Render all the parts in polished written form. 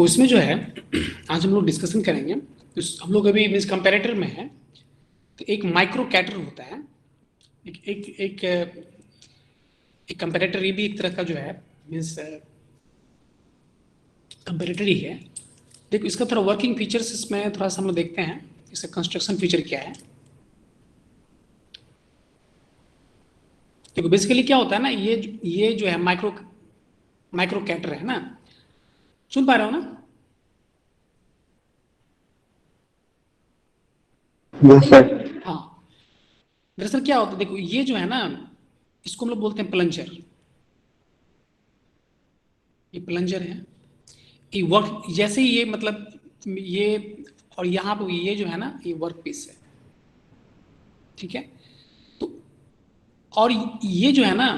तो इसमें जो है आज हम लोग डिस्कशन करेंगे। तो हम लोग अभी मीन्स कंपैरेटर में है। तो एक माइक्रो कैटर होता है, एक एक एक एक कंपैरेटर, ये भी एक तरह का जो है मीन्स कंपैरेटर ही है। देखो इसका थोड़ा वर्किंग फीचर्स इसमें थोड़ा सा हम लोग देखते हैं, इसका कंस्ट्रक्शन फीचर क्या है। देखो बेसिकली क्या होता है ना, ये जो है माइक्रो माइक्रो कैटर है ना, सुन पा रहे हो ना? Yes sir. हाँ, दरअसल क्या होता है, देखो ये जो है ना, इसको हम लोग बोलते हैं प्लंजर। ये प्लंजर है, ये वर्क जैसे ही ये मतलब ये, और यहाँ पे ये जो है ना ये वर्क पीस है, ठीक है। तो और ये जो है ना,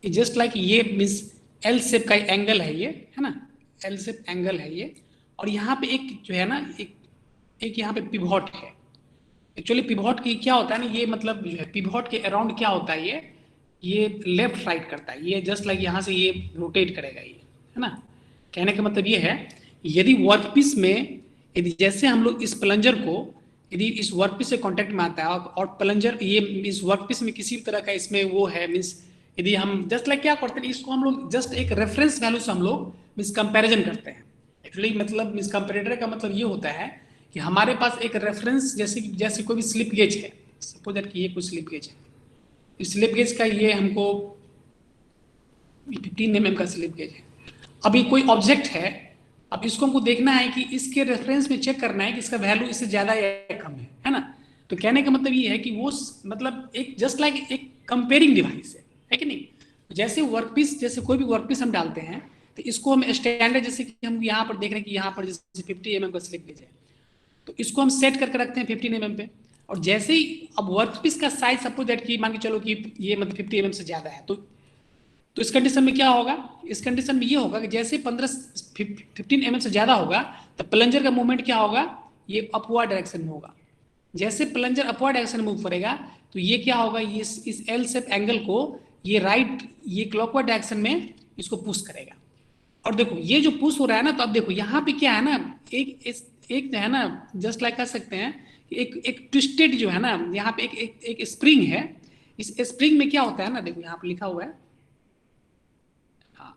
जस्ट लाइक ये मीन्स एल शेप का एंगल है, ये है ना, एल शेप एंगल है ये। और यहाँ पे एक जो है ना, एक यहाँ पे पिवॉट है। एक्चुअली पिवॉट की क्या होता है ना, ये मतलब जो है पिवॉट के अराउंड क्या होता है, ये लेफ्ट राइट करता है, ये जस्ट लाइक यहाँ से ये रोटेट करेगा ये, है ना। कहने का मतलब ये है, यदि वर्कपीस में यदि जैसे हम लोग इस प्लंजर को यदि इस वर्कपीस से कांटेक्ट में आता है और प्लंजर ये इस वर्कपीस में किसी तरह का इसमें वो है मीन्स, यदि हम जस्ट लाइक क्या करते हैं, इसको हम लोग जस्ट एक रेफरेंस वैल्यू से हम लोग मीन्स कंपेरिजन करते हैं। एक्चुअली मतलब मीन्स कंपेरेटर का मतलब ये होता है कि हमारे पास एक रेफरेंस, जैसे जैसे कोई भी स्लिप गेज है, सपोज दैट कि ये कोई स्लिप गेज है, इस स्लिप गेज का ये हमको 15 का स्लिप गेज है। अभी कोई ऑब्जेक्ट है, अब इसको हमको देखना है कि इसके रेफरेंस में चेक करना है कि इसका वैल्यू इससे ज्यादा या कम है ना। तो कहने का मतलब ये है कि वो मतलब एक जस्ट लाइक एक कंपेयरिंग डिवाइस है कि नहीं। जैसे वर्कपीस, जैसे कोई भी वर्कपीस हम डालते हैं तो इसको हम स्टैंडर्ड, जैसे कि हम यहाँ पर देख रहे हैं कि यहाँ पर जैसे 50 का स्लिप गेज है, तो इसको हम सेट करके रखते हैं 15 पे। और जैसे ही अब वर्कपीस का साइज सपोज दैट कि मान के चलो कि ये मतलब 50 से ज्यादा है, तो इस कंडीशन में क्या होगा, इस कंडीशन में ये होगा कि जैसे 15 से ज्यादा होगा तो प्लंजर का मूवमेंट क्या होगा, ये अपवर्ड डायरेक्शन में होगा। जैसे प्लंजर अपवर्ड डायरेक्शन में मूव करेगा तो ये क्या होगा, ये इस एल शेप एंगल को ये राइट, ये क्लॉकवाइज डायरेक्शन में इसको पुश करेगा। और देखो ये जो पुश हो रहा है ना, तो अब देखो यहाँ पे क्या है ना, एक जो है ना, जस्ट लाइक कह सकते हैं एक ट्विस्टेड जो है ना, यहाँ पे एक स्प्रिंग है। इस स्प्रिंग में क्या होता है ना, देखो यहाँ पे लिखा हुआ है, हाँ,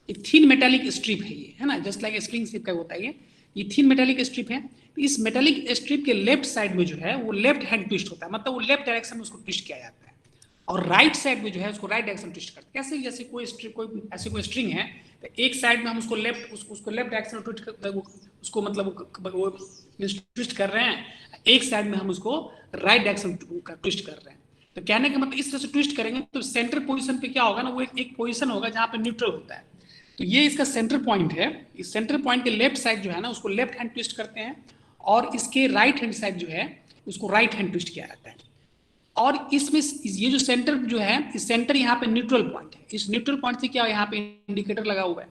एक थीन मेटेलिक स्ट्रिप है ये, है ना, जस्ट लाइक स्प्रिंग स्ट्रिप का होता है ये थीन मेटेलिक स्ट्रिप है। तो इस मेटेलिक स्ट्रिप के लेफ्ट साइड में जो है वो लेफ्ट हैंड ट्विस्ट होता है, मतलब वो लेफ्ट डायरेक्शन में उसको ट्विस्ट किया जाता है। और राइट साइड में जो है उसको राइट डायरेक्शन ट्विस्ट करते हैं। कैसे, जैसे कोई स्ट्रिप, कोई ऐसे कोई स्ट्रिंग है तो एक साइड में हम उसको लेफ्ट उसको लेफ्ट डायरेक्शन ट्विस्ट कर, उसको मतलब वो ट्विस्ट कर रहे हैं, एक साइड में हम उसको राइट डायरेक्शन ट्विस्ट कर रहे हैं। तो कहने का मतलब इस तरह से ट्विस्ट करेंगे तो सेंटर पोजीशन पे क्या होगा ना, वो एक पोजीशन होगा जहां पे न्यूट्रल होता है। तो ये इसका सेंटर पॉइंट है। इस सेंटर पॉइंट के लेफ्ट साइड जो है ना उसको लेफ्ट हैंड ट्विस्ट करते हैं, और इसके राइट हैंड साइड जो है उसको राइट हैंड ट्विस्ट किया जाता है। और इसमें ये जो सेंटर जो है, इस सेंटर यहाँ पे न्यूट्रल पॉइंट है। इस न्यूट्रल पॉइंट से क्या, यहाँ पे इंडिकेटर लगा हुआ है,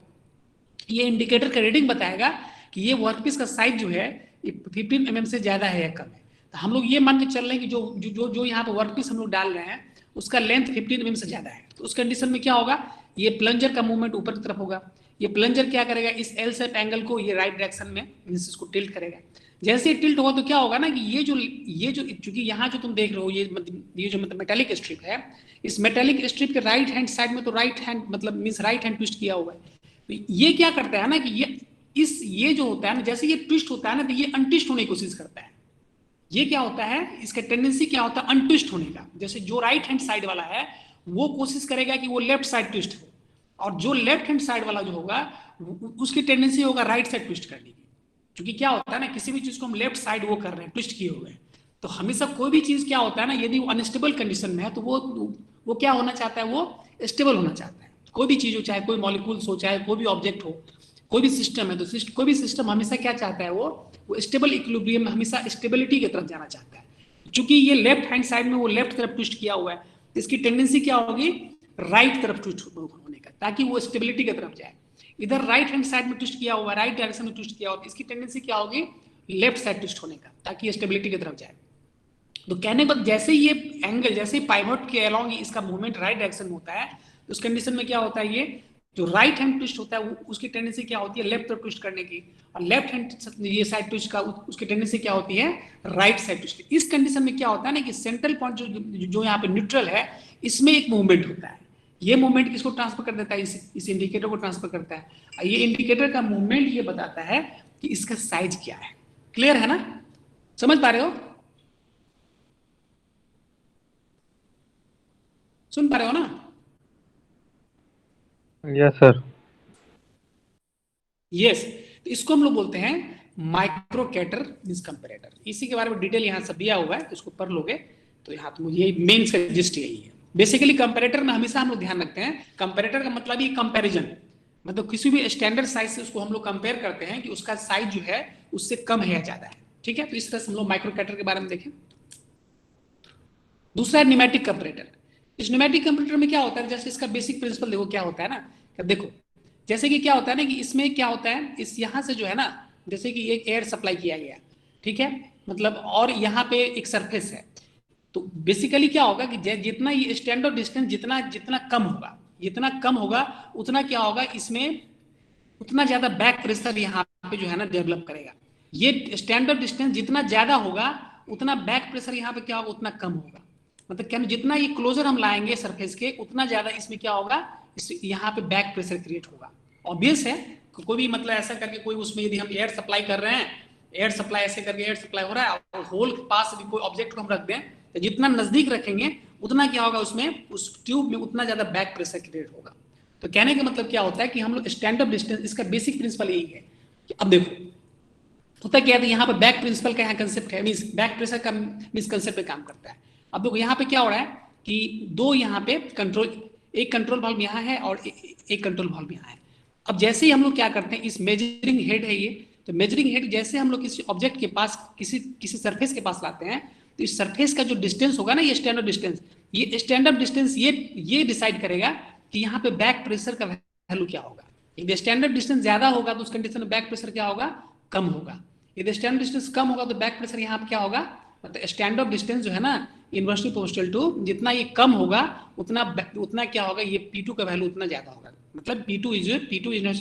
ये इंडिकेटर का रीडिंग बताएगा कि ये वर्कपीस का साइज जो है 15 से ज्यादा है या कम है। तो हम लोग ये मान के चल रहे हैं कि जो यहाँ पे वर्कपीस हम लोग डाल रहे हैं उसका लेंथ 15 से ज्यादा है। तो उस कंडीशन में क्या होगा, ये प्लंजर का मूवमेंट ऊपर की तरफ होगा। ये प्लंजर क्या करेगा, इस एल शेप एंगल को ये राइट डायरेक्शन में इसको टिल्ट करेगा। जैसे ही टिल्ट होगा तो क्या होगा ना कि ये जो चूंकि यहाँ जो तुम देख रहे हो ये जो मतलब मेटेलिक स्ट्रिप है, इस मेटेलिक स्ट्रिप के राइट हैंड साइड में तो राइट हैंड मतलब मीन्स राइट हैंड ट्विस्ट किया हुआ है। तो ये क्या करता है ना कि ये जो होता है ना, जैसे ये ट्विस्ट होता है ना तो ये अनट्विस्ट होने की कोशिश करता है। ये क्या होता है, इसका टेंडेंसी क्या होता है अनट्विस्ट होने का। जैसे जो राइट हैंड साइड वाला है वो कोशिश करेगा कि वो लेफ्ट साइड ट्विस्ट हो, और जो लेफ्ट हैंड साइड वाला जो होगा उसकी टेंडेंसी होगा राइट साइड ट्विस्ट करने की। क्योंकि क्या होता है ना, किसी भी चीज को हम लेफ्ट साइड वो कर रहे हैं, ट्विस्ट किए हुए हैं, तो हमेशा कोई भी चीज क्या होता है ना, यदि वो अनस्टेबल कंडीशन में है तो वो क्या होना चाहता है, वो स्टेबल होना चाहता है। कोई भी चीज हो, चाहे कोई मॉलिक्यूल्स हो, चाहे कोई भी ऑब्जेक्ट हो, कोई भी सिस्टम है, तो कोई भी सिस्टम हमेशा क्या चाहता है, वो स्टेबल इक्विलिब्रियम में हमेशा स्टेबिलिटी की तरफ जाना चाहता है। चूंकि ये लेफ्ट हैंड साइड में वो लेफ्ट तरफ ट्विस्ट किया हुआ है, इसकी टेंडेंसी क्या होगी, राइट तरफ ट्विस्ट होने का, ताकि वो स्टेबिलिटी की तरफ जाए। इधर राइट हैंड साइड में ट्विस्ट किया हुआ, राइट डायरेक्शन में ट्विस्ट किया हुआ, इसकी टेंडेंसी क्या होगी, लेफ्ट साइड ट्विस्ट होने का, ताकि स्टेबिलिटी की तरफ जाए। तो कहने के बाद जैसे ये एंगल, जैसे पाइवोट के अलोंग इसका मूवमेंट राइट डायरेक्शन में होता है, तो उस कंडीशन में क्या होता है, जो राइट हैंड ट्विस्ट होता है वो उसकी टेंडेंसी क्या होती है, लेफ्ट तरफ ट्विस्ट करने की, और लेफ्ट हैंड ये साइड ट्विस्ट का उसकी टेंडेंसी क्या होती है, राइट साइड ट्विस्ट की। इस कंडीशन में क्या होता है ना कि सेंट्रल पॉइंट जो यहाँ पे न्यूट्रल है, इसमें एक मूवमेंट होता है। ये मूवमेंट किसको ट्रांसफर कर देता है, इस इंडिकेटर को ट्रांसफर करता है। ये इंडिकेटर का मूवमेंट ये बताता है कि इसका साइज क्या है। क्लियर है ना, समझ पा रहे हो, सुन पा रहे हो ना? Yes sir. यस, तो इसको हम लोग बोलते हैं माइक्रोकेटर मींस कंपैरेटर। इसी के बारे में डिटेल यहाँ सब दिया हुआ है, इसको पढ़ लोगे तो यहाँ तो मुझे मेन सजेस्ट यही है। बेसिकली कंपैरेटर में हमेशा हम लोग ध्यान रखते हैं, कंपैरेटर का मतलब ये कंपैरिजन, मतलब किसी भी स्टैंडर्ड साइज से उसको हम लोग कंपेयर करते हैं कि उसका साइज जो है उससे कम है या ज्यादा है। ठीक है, तो इस तरह से हम लोग माइक्रोकेटर के बारे में देखें। दूसरा है न्यूमेटिक कंपैरेटर। इस न्यूमेटिक कंपैरेटर में क्या होता है, जैसे इसका बेसिक प्रिंसिपल देखो क्या होता है ना, देखो जैसे कि क्या होता है ना कि इसमें क्या होता है, इस यहाँ से जो है ना, जैसे कि एक एयर सप्लाई किया गया, ठीक है, मतलब और यहाँ पे एक सरफेस है, तो बेसिकली क्या होगा कि जितना ये स्टैंडर्ड डिस्टेंस जितना जितना कम होगा, जितना कम होगा उतना क्या होगा, इसमें उतना ज्यादा बैक प्रेशर यहाँ पे जो है ना डेवलप करेगा। ये स्टैंडर्ड डिस्टेंस जितना ज्यादा होगा उतना बैक प्रेशर यहाँ पे क्या होगा, उतना कम होगा। मतलब क्या, जितना ये क्लोजर हम लाएंगे सरफेस के उतना ज्यादा इसमें क्या होगा, इस यहाँ पे बैक प्रेशर क्रिएट होगा। ऑब्वियस है, कोई भी मतलब ऐसा करके कोई उसमें यदि हम एयर सप्लाई कर रहे हैं, एयर सप्लाई ऐसे करके एयर सप्लाई हो रहा है और होल के पास भी कोई ऑब्जेक्ट को हम रख दें, तो जितना नजदीक रखेंगे उतना क्या होगा, उसमें उस ट्यूब में उतना ज्यादा बैक प्रेशर क्रिएट होगा। तो कहने का मतलब क्या होता है कि हम लोग स्टैंडर्ड डिस्टेंस, इसका बेसिक प्रिंसिपल यही है कि अब देखो होता क्या है, यहाँ पे बैक प्रिंसिपल का यहाँ कंसेप्ट है, मींस बैक प्रेशर का मींस कंसेप्ट पे काम करता है। अब देखो यहाँ पे क्या हो रहा है कि दो यहाँ पे कंट्रोल, एक कंट्रोल वाल्व यहाँ है और एक कंट्रोल वाल्व यहाँ है। अब जैसे ही हम लोग क्या करते हैं, इस मेजरिंग हेड है ये, तो मेजरिंग हेड जैसे हम लोग किसी ऑब्जेक्ट के पास, किसी किसी सरफेस के पास लाते हैं, तो इस सरफेस का जो डिस्टेंस होगा ना, ये स्टैंडर्ड डिस्टेंस, ये स्टैंडर्ड डिस्टेंस ये डिसाइड करेगा कि यहाँ पे बैक प्रेशर का वैल्यू क्या होगा। यदि स्टैंडर्ड डिस्टेंस ज्यादा होगा तो उस कंडीशन में बैक प्रेशर क्या होगा, कम होगा। यदि स्टैंडर्ड डिस्टेंस कम होगा तो बैक प्रेशर यहाँ पे क्या होगा, मतलब स्टैंडर्ड डिस्टेंस जो है ना इनवर्सली प्रोपोर्शनल टू, जितना ये कम होगा उतना उतना क्या होगा, ये P2 का वैल्यू उतना ज्यादा होगा। मतलब P2 is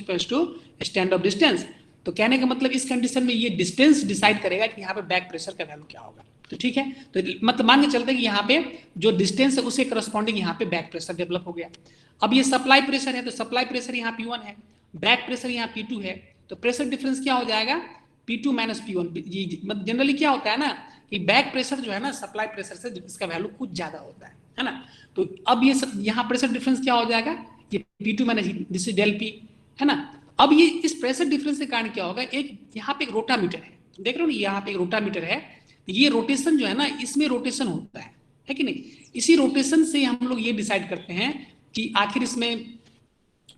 equal to standard distance. तो कहने का मतलब इस कंडीशन में ये डिस्टेंस डिसाइड करेगा कि यहाँ पे बैक प्रेशर का वैल्यू क्या होगा। तो ठीक है, तो मतलब मान के चलते हैं कि यहाँ पे जो डिस्टेंस है उसके करस्पॉन्डिंग यहाँ पे बैक प्रेशर डेवलप हो गया। अब ये सप्लाई प्रेशर है, तो सप्लाई प्रेशर यहाँ P1 है, बैक प्रेशर यहाँ P2 है, तो प्रेशर डिफरेंस क्या हो जाएगा, P2 माइनस P1। मतलब जनरली क्या होता है ना कि बैक प्रेशर जो है ना सप्लाई प्रेशर से इसका वैल्यू कुछ ज्यादा होता है ना। तो अब ये यहाँ प्रेशर डिफरेंस क्या हो जाएगा, ये P2 minus this is del P, है ना। अब ये इस प्रेशर डिफरेंस के कारण क्या होगा, एक यहाँ पे एक रोटामीटर है, देख रहे हो ना, यहाँ पे एक रोटामीटर है, ये रोटेशन जो है ना इसमें रोटेशन होता है कि नहीं। इसी रोटेशन से हम लोग ये डिसाइड करते हैं कि आखिर इसमें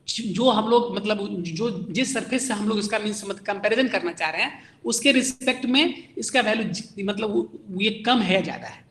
जो हम लोग मतलब जो जिस सरफेस से हम लोग इसका मीन्स कंपैरिजन करना चाह रहे हैं उसके रिस्पेक्ट में इसका वैल्यू मतलब ये कम है ज्यादा है,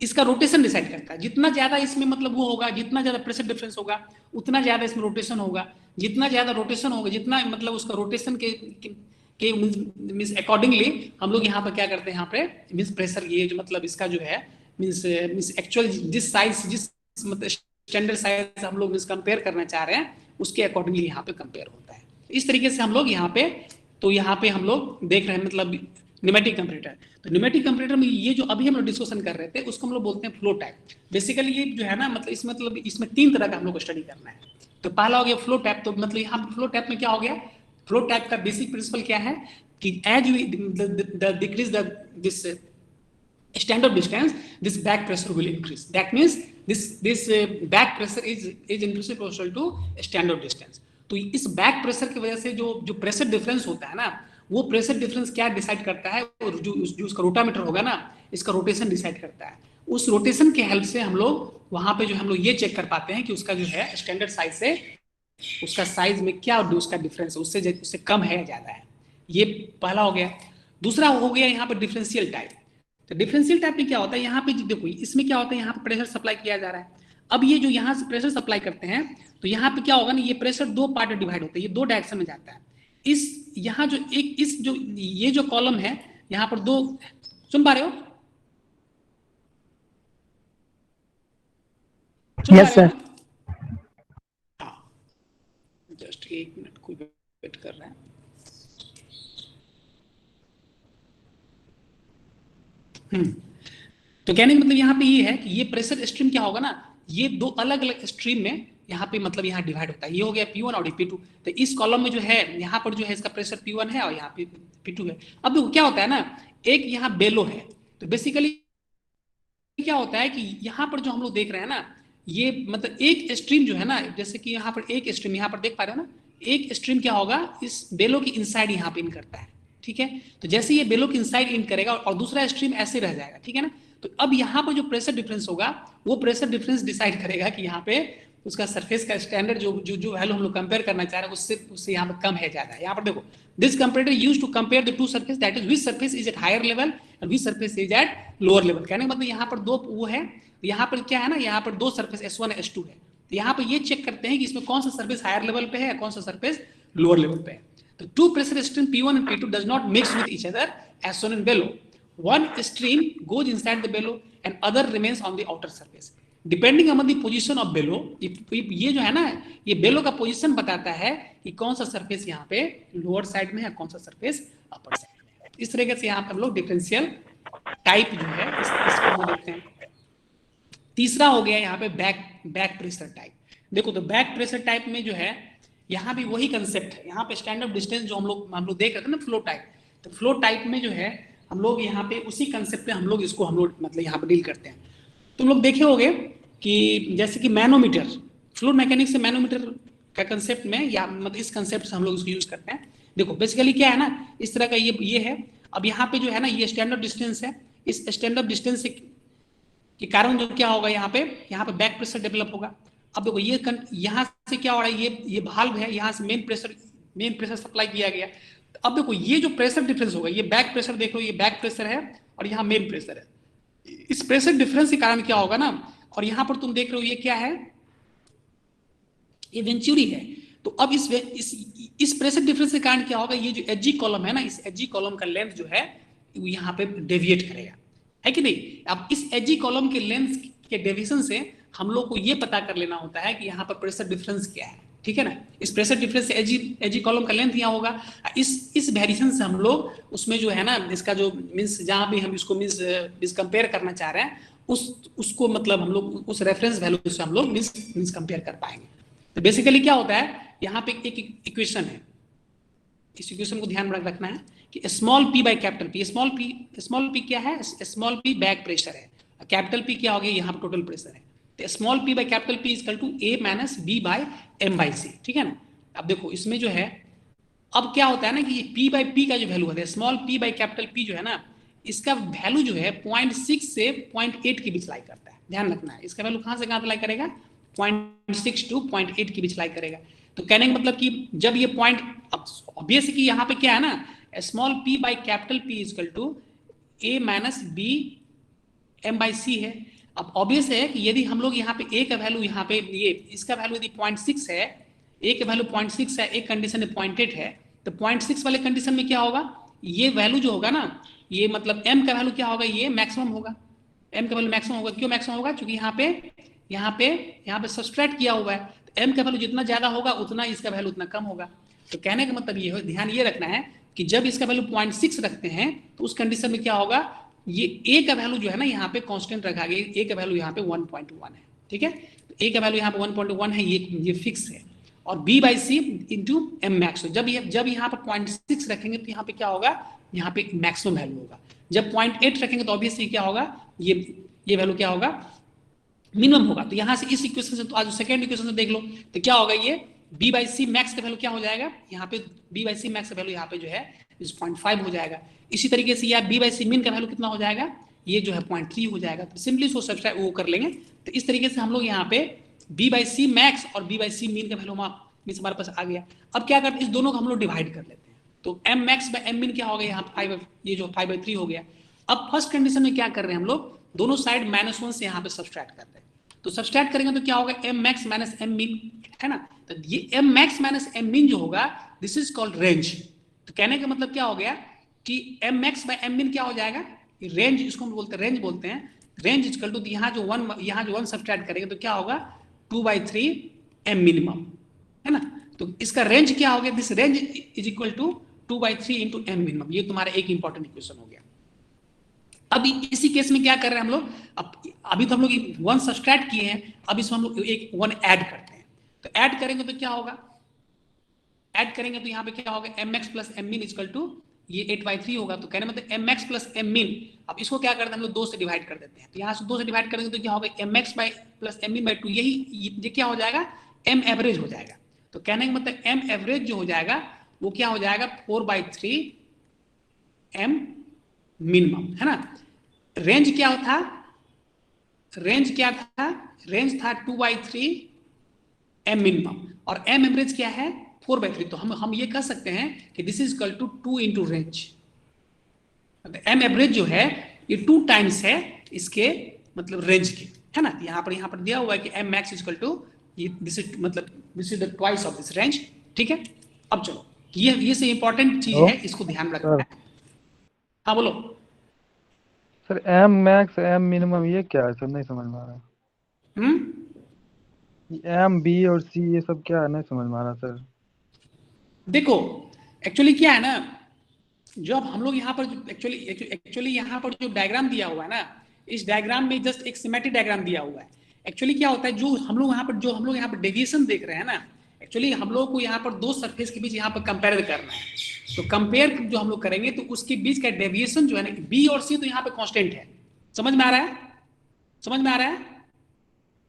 इसका रोटेशन डिसाइड करता है। जितना ज्यादा इसमें मतलब वो होगा, जितना ज्यादा प्रेशर डिफरेंस होगा उतना ज्यादा इसमें रोटेशन होगा, जितना ज्यादा रोटेशन होगा जितना मतलब उसका रोटेशन के मीन्स अकॉर्डिंगली हम लोग यहाँ पर क्या करते हैं, यहाँ पे मीन्स प्रेशर ये जो मतलब इसका जो है मीन्स मीन्स एक्चुअल जिस साइज जिस मतलब स्टैंडर्ड साइज हम लोग मीन्स कंपेयर करना चाह रहे हैं उसके अकॉर्डिंगली यहाँ पे कंपेयर होता है। इस तरीके से हम लोग यहाँ पे, तो यहाँ पे हम लोग देख रहे हैं मतलब न्यूमेटिक कंपैरेटर। तो न्यूमेटिक कंपैरेटर में ये जो अभी हम लोग डिस्कशन कर रहे थे उसको हम लोग बोलते हैं फ्लो टाइप। बेसिकली ये जो है ना मतलब इसमें 3 तरह का हम लोग को स्टडी करना है। तो पहला हो गया फ्लो टाइप, तो मतलब यहाँ पे फ्लो टाइप में क्या हो गया, फ्लो टाइप का बेसिक प्रिंसिपल क्या है कि as we decrease this standard distance, this back pressure will increase. That means this back pressure is inversely proportional to standard distance. तो इस बैक प्रेशर की वजह से जो प्रेशर डिफरेंस होता है ना, वो प्रेशर डिफरेंस क्या डिसाइड करता है, और जो उसका रोटामीटर होगा ना इसका रोटेशन डिसाइड करता है। उस रोटेशन के हेल्प से हम लोग वहां पे जो हम लोग ये चेक कर पाते हैं कि उसका जो है स्टैंडर्ड साइज से उसका साइज में क्या उसका डिफरेंस है, उससे कम है या ज्यादा है। ये पहला हो गया। दूसरा हो गया यहाँ पे डिफरेंशियल टाइप। तो डिफरेंशियल टाइप में क्या होता है, यहाँ पे देखो इसमें क्या होता है, यहाँ पे प्रेशर सप्लाई किया जा रहा है। अब ये जो यहाँ से प्रेशर सप्लाई करते हैं तो यहाँ पे क्या होगा ना, ये प्रेशर 2 पार्ट में डिवाइड होता है, ये 2 डायरेक्शन में जाता है। इस यहाँ जो एक इस जो ये जो कॉलम है यहाँ पर 2, सुन पा रहे हो, सुन पा यस रहे हो सर। ना? हाँ, वेट कर रहे हैं। तो कहने का मतलब यहाँ पे ये है कि ये प्रेशर स्ट्रीम क्या होगा ना, ये दो अलग अलग स्ट्रीम में यहाँ पे मतलब यहाँ डिवाइड होता है। ये हो गया P1 और P2। तो इस कॉलम में जो है यहाँ पर जो है इसका प्रेशर P1 है और यहाँ पे P2 है। अब देखो क्या होता है ना, एक यहाँ बेलो है, तो बेसिकली क्या होता है कि यहाँ पर जो हम लोग देख रहे हैं ना, ये मतलब एक स्ट्रीम जो है ना, जैसे कि यहाँ पर एक स्ट्रीम यहाँ पर देख पा रहे हो ना, एक स्ट्रीम क्या होगा इस बेलो की इनसाइड यहाँ पे इन करता है, ठीक है। तो जैसे ये बेलो की इनसाइड इन करेगा और दूसरा स्ट्रीम ऐसे रह जाएगा, ठीक है ना। तो अब यहाँ पर जो प्रेशर डिफरेंस होगा वो प्रेशर डिफरेंस डिसाइड करेगा कि यहाँ पे उसका सरफेस का स्टैंडर्ड जो जो जो वैल्यू हम लोग कंपेयर करना चाह रहे हैं उससे उससे यहाँ पर कम है ज्यादा है। यहाँ पर देखो, this comparator used to compare the two surface, that is which surface is at higher level and which surface is at lower level. कहने का मतलब यहाँ पर दो वो है, यहाँ पर क्या है ना, यहाँ पर दो सरफेस S1 S2 है। तो यहाँ पर ये चेक करते हैं कि इसमें कौन सा सरफेस हायर लेवल पे है या कौन सा सरफेस लोअर लेवल पे है। तो two pressure stream P1 and P2 does not mix with each other as shown in below. One stream goes inside the bellow and other remains on the outer surface. Depending on the position of bellow, ये जो है ना, ये बेलो का position बताता है कि कौन सा सरफेस यहाँ पे लोअर साइड में है, कौन सा सरफेस अपर साइड में है। इस तरीके से यहाँ पे हम लोग डिफरेंशियल टाइप जो है इसको हम देखते हैं। तीसरा हो गया यहाँ पे बैक प्रेशर टाइप। देखो तो बैक प्रेशर टाइप में जो है यहाँ भी वही कंसेप्ट है। यहाँ पे स्टैंडर्ड डिस्टेंस जो हम लोग देख रहे थे ना फ्लो टाइप, तो फ्लो टाइप में जो है हम लोग यहाँ पे उसी कंसेप्ट पे हम लोग इसको मतलब यहाँ पे डील करते हैं। तुम लोग देखे होंगे कि जैसे कि मैनोमीटर, फ्लूइड मैकेनिक्स से मैनोमीटर का कंसेप्ट में या मतलब इस कंसेप्ट से हम लोग इसको यूज करते हैं। देखो बेसिकली क्या है ना, इस तरह का ये है। अब यहाँ पे जो है ना ये स्टैंडर्ड डिस्टेंस है, इस स्टैंडर्ड डिस्टेंस के कारण जो क्या होगा यहाँ पे बैक प्रेशर डेवलप होगा। अब देखो ये यहाँ से क्या हो रहा है, ये वाल्व है, यहाँ से मेन प्रेशर सप्लाई किया गया। अब देखो ये जो प्रेशर डिफरेंस होगा, ये बैक प्रेशर देखो, ये बैक प्रेशर है और यहाँ मेन प्रेशर है। इस प्रेशर डिफरेंस के कारण क्या होगा ना, और यहाँ पर तुम देख रहे हो ये क्या है, ये वेंचुरी है। तो अब इस प्रेशर डिफरेंस के कारण क्या होगा, ये जो एजी कॉलम है ना, इस एजी कॉलम का लेंथ जो है वो यहाँ पे डेविएट करेगा, है कि नहीं। अब इस एजी कॉलम के लेंथ के डेविएशन से हम लोग को ये पता कर लेना होता है कि यहाँ पर प्रेशर डिफरेंस क्या है, ठीक है ना। इस प्रेशर डिफरेंस से एजी कॉलम का लेंथ यहाँ होगा। इस वेरिएशन से हम लोग उसमें जो है ना इसका जो मीन्स जहाँ भी हम इसको मीन्स कंपेयर करना चाह रहे हैं उसको मतलब हम लोग उस रेफरेंस वैल्यू से हम लोग मीन्स कंपेयर कर पाएंगे। तो बेसिकली क्या होता है, यहाँ पे एक इक्वेशन है, इस इक्वेशन को ध्यान में रखना है कि small p by capital P. Small p क्या है, स्मॉल p बैक प्रेशर है, कैपिटल P क्या हो गया यहाँ पर टोटल प्रेशर है। तो small p by capital P equal to a minus b by m by c, ठीक है ना। अब देखो इसमें जो है अब क्या होता है ना कि p बाई p का जो वैल्यू होता है, small p by capital P जो है ना, इसका वैल्यू जो है 0.6 से 0.8 के बीच लाई करता है। ध्यान रखना है इसका वैल्यू कहाँ से कहाँ लाई करेगा, 0.6 टू 0.8 के बीच लाई करेगा। तो कहने का मतलब कि जब ये पॉइंट, अब ऑब्वियस कि यहाँ पे क्या है ना, small p by capital P equal to a minus b m by c है। अब ऑब्वियस है कि यदि हम लोग यहाँ पे a का वैल्यू यहाँ पे ये इसका वैल्यू यदि 0.6 है, a का वैल्यू 0.6 है, एक कंडीशन में 0.8 है, तो 0.6 वाले कंडीशन में क्या होगा, ये वैल्यू जो होगा ना, ये मतलब m का वैल्यू क्या होगा, ये मैक्सिमम होगा। m का वैल्यू मैक्सिमम होगा, क्यों मैक्सिमम होगा, क्योंकि यहाँ पे सब्सट्रैक्ट किया हुआ है। तो m का वैल्यू जितना ज्यादा होगा उतना इसका वैल्यू उतना कम होगा। तो कहने का मतलब ये ध्यान ये रखना है कि जब इसका वैल्यू 0.6 रखते हैं तो उस कंडीशन में क्या होगा, ये a का वैल्यू जो है ना यहाँ पे कांस्टेंट रखा गया, a का वैल्यू यहाँ पे 1.1 है, ठीक है। तो a का वैल्यू यहाँ पे 1.1 है, ये फिक्स है। और b by C into M max, जब यहाँ पे 0.6 रखेंगे तो यहाँ पे क्या होगा, यहाँ पे मैक्सिमम वैल्यू होगा। जब 0.8 रखेंगे तो ऑब्वियसली क्या होगा, ये वैल्यू क्या होगा, मिनिमम होगा। तो यहाँ से इस इक्वेशन से तो आज सेकंड इक्वेशन से देख लो, तो क्या होगा, ये b बाई सी मैक्स का वैल्यू क्या हो जाएगा, यहाँ पे b बाई सी मैक्स का वैल्यू यहाँ पे जो है 0.5 हो जाएगा। इसी तरीके से यार b बाई सी मिन का वैल्यू कितना हो जाएगा, ये जो है 0.3 हो जाएगा। तो सिंपली इसको सब्सट्रैक्ट वो कर लेंगे। तो इस तरीके से हम लोग यहाँ पे b बाई सी मैक्स और b बाई सी मिन का वैल्यू हमारे पास आ गया। अब क्या करते हैं, इस दोनों को हम लोग डिवाइड कर लेते हैं। तो m मैक्स बाई m मिन क्या हो गया, यहाँ 5, ये जो 5/3 हो गया। अब फर्स्ट कंडीशन में क्या कर रहे हैं हम लोग, दोनों साइड -1 से यहाँ पे सब्सट्रैक्ट कर रहे हैं। तो सब्सट्रैक्ट करेंगे तो क्या होगा, m मैक्स माइनस m मिन, है ना। तो ये m मैक्स माइनस m मिन जो होगा, दिस इज कॉल्ड रेंज। तो कहने का मतलब क्या हो गया कि m मैक्स बाय m मिन क्या हो जाएगा, रेंज, इसको हम बोलते हैं रेंज बोलते हैं। रेंज इक्वल टू यहाँ जो 1 सब्सट्रैक्ट करेंगे तो क्या होगा 2/3 m मिनिमम, है ना। तो इसका रेंज क्या हो गया, this range is equal to 2/3 into M minimum. ये तुम्हारा एक इंपॉर्टेंट इक्वेशन हो गया। अब इसी केस में क्या कर रहे हैं हम लोग, अभी तो हम लोग 1 सब्सट्रैक्ट किए हैं, अब इसमें हम लोग एक 1 ऐड करते हैं। तो ऐड करेंगे तो क्या होगा, ऐड करेंगे तो यहाँ पे क्या होगा, एम एक्स प्लस एम मिन इक्वल टू ये 8/3 होगा। तो कहने मतलब एम एक्स प्लस एम मिन, अब इसको क्या करते हैं हम लोग 2 से डिवाइड कर देते हैं। तो यहाँ से 2 से डिवाइड करेंगे तो क्या होगा, M X plus M min by 2, यही ये क्या हो जाएगा, एम एवरेज हो जाएगा। तो कहने का मतलब एम एवरेज जो हो जाएगा वो क्या हो जाएगा, 4/3 एम मिनिमम, है ना। रेंज क्या था, रेंज क्या था, रेंज था 2/3 एम मिनिमम, और एम एवरेज क्या है 4/3। तो हम ये कह सकते हैं कि this is equal to 2 into range. M average जो है ये 2 टाइम्स है इसके मतलब रेंज के, है ना। यहाँ पर दिया हुआ है कि M max equal to this is मतलब this is the twice of this range, ठीक है। अब चलो ये से इंपॉर्टेंट चीज है, इसको ध्यान रखना है। हाँ बोलो sir. M max M minimum ये क्या है सर, नहीं समझ में आ रहा। एम बी और सी ये सब क्या है, नहीं समझ में आ रहा सर। देखो एक्चुअली क्या है ना, जब हम लोग यहाँ पर एक्चुअली यहाँ पर जो डायग्राम दिया हुआ है ना, इस डायग्राम में जस्ट एक सिमेट्रिक डायग्राम दिया हुआ है। एक्चुअली क्या होता है, जो हम लोग यहाँ पर डेविएशन देख रहे हैं ना, एक्चुअली हम लोग को यहाँ पर 2 सरफेस के बीच यहाँ पर कंपेयर करना है। तो कंपेयर जो हम लोग करेंगे तो उसके बीच का डेविएशन जो है ना, बी और सी तो यहाँ पे कांस्टेंट है, समझ में आ रहा है, समझ में आ रहा है।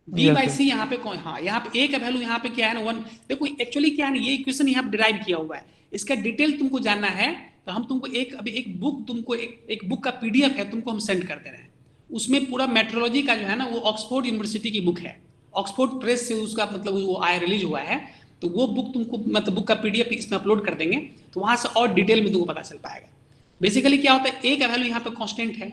बी बाई सी यहाँ पे कौन, हाँ यहाँ पे ए का वैल्यू यहाँ पे क्या है ना 1। देखो एक्चुअली क्या है ना, ये इक्वेशन यहाँ पे डिराइव किया हुआ है, इसका डिटेल तुमको जानना है तो हम तुमको अभी एक बुक, तुमको एक बुक का पीडीएफ है, तुमको हम सेंड कर दे रहे हैं। उसमें पूरा मेट्रोलॉजी का जो है ना वो ऑक्सफोर्ड यूनिवर्सिटी की बुक है, ऑक्सफोर्ड प्रेस से उसका मतलब वो आया रिलीज हुआ है। तो वो बुक तुमको मतलब बुक का पीडीएफ इसमें अपलोड कर देंगे, तो वहां से और डिटेल में तुमको पता चल पाएगा। बेसिकली क्या होता है, ए का वैल्यू यहाँ पे कांस्टेंट है,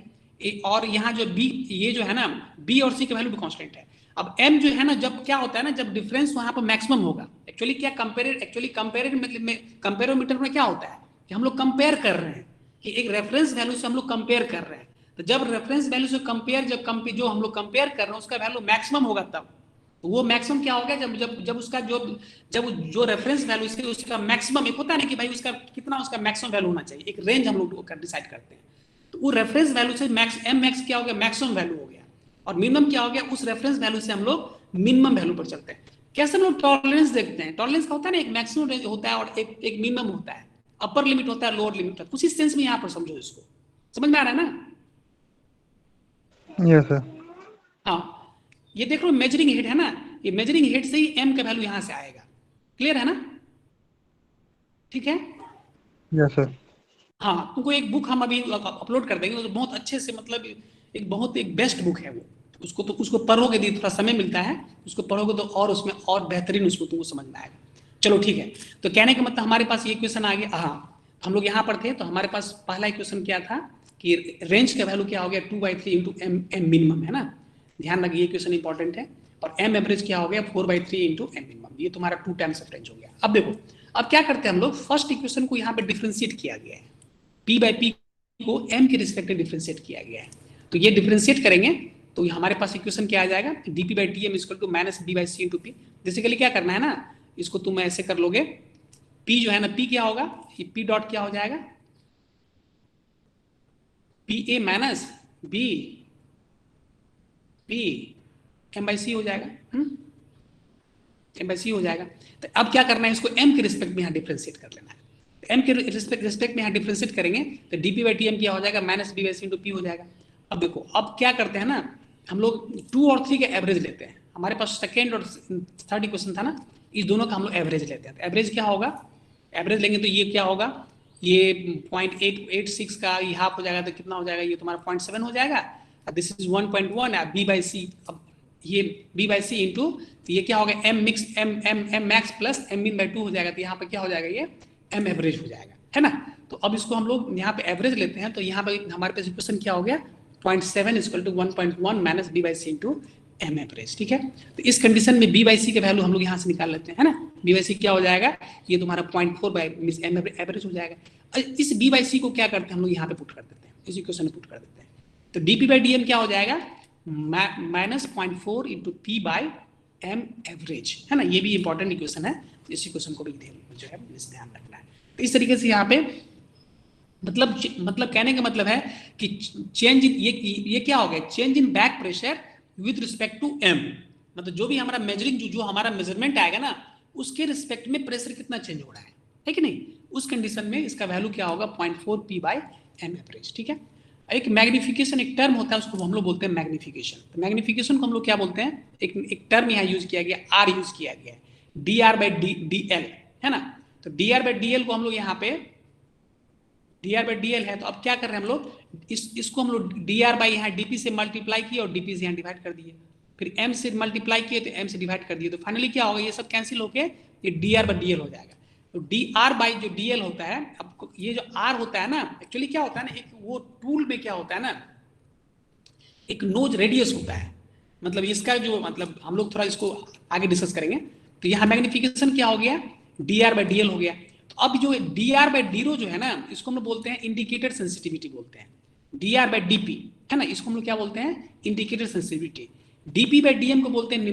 और यहाँ जो बी ये जो है ना, बी और सी का वैल्यू भी कांस्टेंट है। अब एम जो है ना, जब क्या होता है ना, जब डिफरेंस वहां पर मैक्सिमम होगा, एक्चुअली क्या कंपेरेटर में कंपेरोमीटर में क्या होता है कि हम लोग कंपेयर कर रहे हैं कि एक रेफरेंस वैल्यू से हम लोग कंपेयर कर रहे हैं। तो जब रेफरेंस वैल्यू से कंपेयर जो हम लोग कंपेयर कर रहे हैं उसका वैल्यू मैक्सिमम होगा, तब तो वो मैक्सिमम क्या हो गया, जब जब जब उसका जो रेफरेंस वैल्यू से उसका मैक्सिमम, एक होता है ना कि भाई उसका कितना उसका मैक्सिमम वैल्यू होना चाहिए, एक रेंज हम लोग डिसाइड करते हैं। तो वो रेफरेंस वैल्यू से एम मैक्स क्या हो गया, मैक्सिमम वैल्यू हो गया, और मिनिमम क्या हो गया, उस रेफरेंस वैल्यू से हम लोग मिनिमम वैल्यू पर चलते हैं। कैसे हम लोग टॉलरेंस देखते हैं, टॉलरेंस का होता है ना, एक मैक्सिमम रेंज होता है और एक मिनिमम होता है, अपर लिमिट होता है, लोअर लिमिट होता है। उसी सेंस में यहाँ पर समझो इसको, समझ में आ रहा है ना। Yes sir. हाँ ये देख लो मेजरिंग हेड है ना, ये मेजरिंग हेड से ही एम का वैल्यू यहां से आएगा, क्लियर है ना, ठीक है। Yes sir. हाँ तुमको एक बुक हम अभी अपलोड कर देंगे, तो बहुत अच्छे से मतलब एक बेस्ट बुक है वो, उसको तो उसको पढ़ोगे, यदि थोड़ा समय मिलता है उसको पढ़ोगे तो और उसमें और बेहतरीन उसको तुमको समझ में आएगा। चलो ठीक है, तो कहने का मतलब हमारे पास ये क्वेश्चन आ गया। हाँ हम लोग यहाँ पर थे तो हमारे पास पहला क्वेश्चन क्या था कि रेंज का वैल्यू क्या हो गया 2/3 इंटू एम मिनिमम, है ना। ध्यान रखिए ये क्वेश्चन इंपॉर्टेंट है। और एम एवरेज क्या हो गया 4/3 इंटू एम मिनिमम, ये तुम्हारा 2 टाइम्स ऑफ रेंज हो गया। अब देखो अब क्या करते हैं हम लोग, फर्स्ट इक्वेशन को यहाँ पे डिफ्रेंशिएट किया गया है, पी बाई पी को एम के रिस्पेक्ट में डिफ्रेंशिएट किया गया है। तो ये डिफ्रेंशिएट करेंगे तो हमारे पास इक्वेशन क्या आ जाएगा, DP by T M equal to minus B by C into P. Basically क्या करना है ना, इसको तुम ऐसे कर लोगे, पी जो है ना, पी क्या होगा, ये पी डॉट क्या हो जाएगा, P A minus B P M by C हो जाएगा, एम बाई सी हो जाएगा। तो अब क्या करना है, इसको एम के रिस्पेक्ट में यहाँ डिफ्रेंशिएट कर लेना है। एम के रिस्पेक्ट में यहाँ डिफ्रेंशिएट करेंगे तो डीपी बाई टी एम क्या हो जाएगा, minus B by C into P हो जाएगा। अब देखो अब क्या करते हैं ना, हम लोग 2 और 3 का एवरेज लेते हैं। हमारे पास सेकेंड और थर्ड इक्वेशन था ना, इस दोनों का हम लोग एवरेज लेते हैं। तो एवरेज क्या होगा, एवरेज लेंगे तो ये क्या होगा, ये 0.886 का ये हाफ हो जाएगा, तो कितना हो जाएगा, ये तुम्हारा 0.7 हो जाएगा। दिस इज 1.1 बी बाई सी, अब ये बी बाई सी इंटू, तो ये क्या होगा M mix M max plus M min by 2 हो जाएगा। तो यहाँ पे क्या हो जाएगा, ये एम एवरेज हो जाएगा, है ना। तो अब इसको हम लोग यहाँ पे एवरेज लेते हैं, तो यहाँ पे हमारे पास इक्वेशन क्या हो गया, 0.7 equal to 1.1 minus B by C into M average, ठीक है। तो इस कंडीशन में बी बाई सी का वैल्यू हम लोग यहाँ से निकाल लेते हैं, है ना। बी बाई सी क्या हो जाएगा, ये तुम्हारा 0.4 बाई मीन एम एवरेज हो जाएगा। इस बी बाई सी को क्या करते हैं हम लोग यहाँ पे पुट कर देते हैं, इस इक्वेशन में पुट कर देते हैं। तो डीपी बाई डी एम क्या हो जाएगा, minus 0.4 into P by M average, है ना। ये भी इंपॉर्टेंट इक्वेशन है, इसी क्वेश्चन को भी जो है ध्यान रखना है। तो इस तरीके से यहाँ पे मतलब कहने का मतलब है कि चेंज इन ये क्या हो गया, change in back pressure with respect to M, मतलब जो भी हमारा मेजरिंग जो हमारा मेजरमेंट आएगा ना उसके रिस्पेक्ट में प्रेशर कितना चेंज हो रहा है कि नहीं, उस कंडीशन में इसका वैल्यू क्या होगा 0.4 पी बाई एम एवरेज। ठीक है, एक मैग्निफिकेशन एक टर्म होता है उसको हम लोग बोलते हैं मैग्निफिकेशन। तो मैग्निफिकेशन को हम लोग क्या बोलते हैं, एक टर्म यहाँ यूज किया गया, आर यूज किया गया है, D R by D L है ना। तो D R by D L को हम लोग यहाँ पे D R by D L है, तो अब क्या कर रहे हैं हम लोग इसको हम लोग डी आर बाई यहाँ डीपी से मल्टीप्लाई किए और डीपी से यहाँ डिवाइड कर दिए, फिर एम से मल्टीप्लाई किए तो एम से डिवाइड कर दिए, तो फाइनली क्या होगा ये सब कैंसिल होके ये D R by D L हो जाएगा। तो डी आर बाई जो डी एल होता है, अब ये जो आर होता है ना एक्चुअली क्या होता है ना, एक वो टूल में क्या होता है ना एक नोज रेडियस होता है, मतलब इसका जो मतलब हम लोग थोड़ा इसको आगे डिस्कस करेंगे। तो यहाँ मैग्निफिकेशन क्या हो गया, D R by D L हो गया। तो अब जो डी आर बाई डी रो जो है ना इसको हम लोग बोलते हैं इंडिकेटेड सेंसिटिविटी बोलते हैं, डी आर बाई डीपी है ना इसको हम लोग क्या बोलते हैं indicated sensitivity, DP by DM को बोलते हैं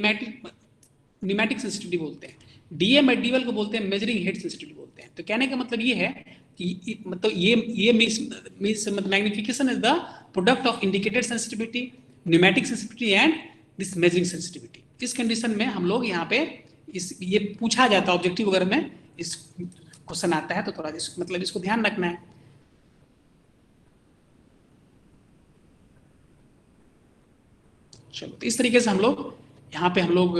निमेटिक सेंसिटिविटी बोलते हैं, डीएम बाई डीएल को बोलते हैं मेजरिंग हेड सेंसिटिविटी बोलते हैं। तो कहने का मतलब ये है कि मतलब ये means magnification is the product of indicated sensitivity, pneumatic sensitivity and this measuring sensitivity. इस कंडीशन में हम लोग यहाँ पे ये पूछा जाता है ऑब्जेक्टिव वगैरह में, इस क्वेश्चन आता है तो थोड़ा मतलब इसको ध्यान रखना है। चलो तो इस तरीके से हम लोग यहाँ पे हम लोग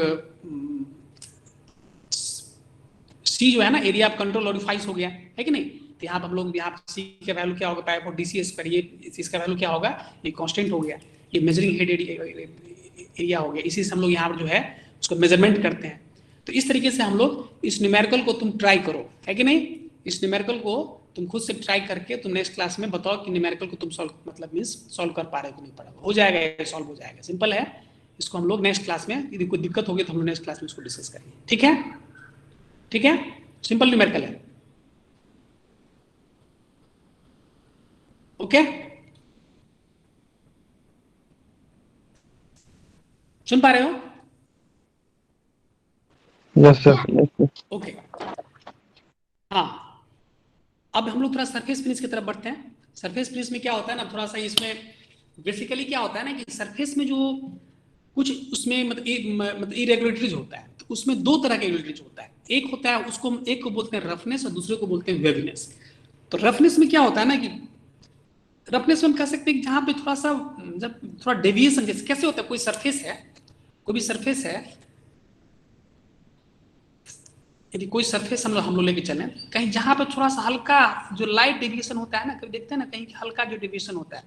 सी जो है ना एरिया ऑफ कंट्रोल ऑरिफाइस हो गया है कि नहीं। तो यहाँ पे हम लोग यहाँ सी का वैल्यू क्या होगा पाई फॉर डीसीएस पर, ये इसका वैल्यू क्या होगा ये कांस्टेंट हो गया, ये मेजरिंग हेड एरिया हो गया, इसी से हम लोग यहाँ पर जो है उसको मेजरमेंट करते हैं। तो इस तरीके से हम लोग इस न्यूमेरिकल को तुम ट्राई करो है कि नहीं, इस न्यूमेरिकल को तुम खुद से ट्राई करके तुम नेक्स्ट क्लास में बताओ कि न्यूमेरिकल को तुम सॉल्व मतलब मींस सॉल्व कर पा रहे हो कि नहीं पा रहे हो जाएगा, ये सॉल्व हो जाएगा, सिंपल है। इसको हम लोग नेक्स्ट क्लास में यदि कोई दिक्कत होगी तो हम लोग नेक्स्ट क्लास में इसको डिस्कस करेंगे। ठीक है, ठीक है, सिंपल न्यूमेरिकल है। ओके, सुन पा रहे हो? Yes sir. ओके, हाँ अब हम लोग थोड़ा सरफेस फिनिश की तरफ बढ़ते हैं। सरफेस फिनिश में क्या होता है ना, थोड़ा सा इसमें बेसिकली क्या होता है ना कि सरफेस में जो कुछ उसमें मतलब इरेगुलरिटीज होता है, तो उसमें दो तरह के इरेगुलरिटीज होता है, एक होता है उसको एक को बोलते हैं रफनेस और दूसरे को बोलते हैं वेवनेस। तो रफनेस में क्या होता है ना कि रफनेस में हम कह सकते हैं कि जहाँ पे थोड़ा सा जब थोड़ा डेविएशन जैसे कैसे होता है, कोई सरफेस है, कोई भी सरफेस है, यदि कोई सरफेस हम लोग लेके चले कहीं जहां पे थोड़ा सा हल्का जो लाइट डेविएशन होता है ना, कभी देखते हैं ना कहीं हल्का जो डेविएशन होता है,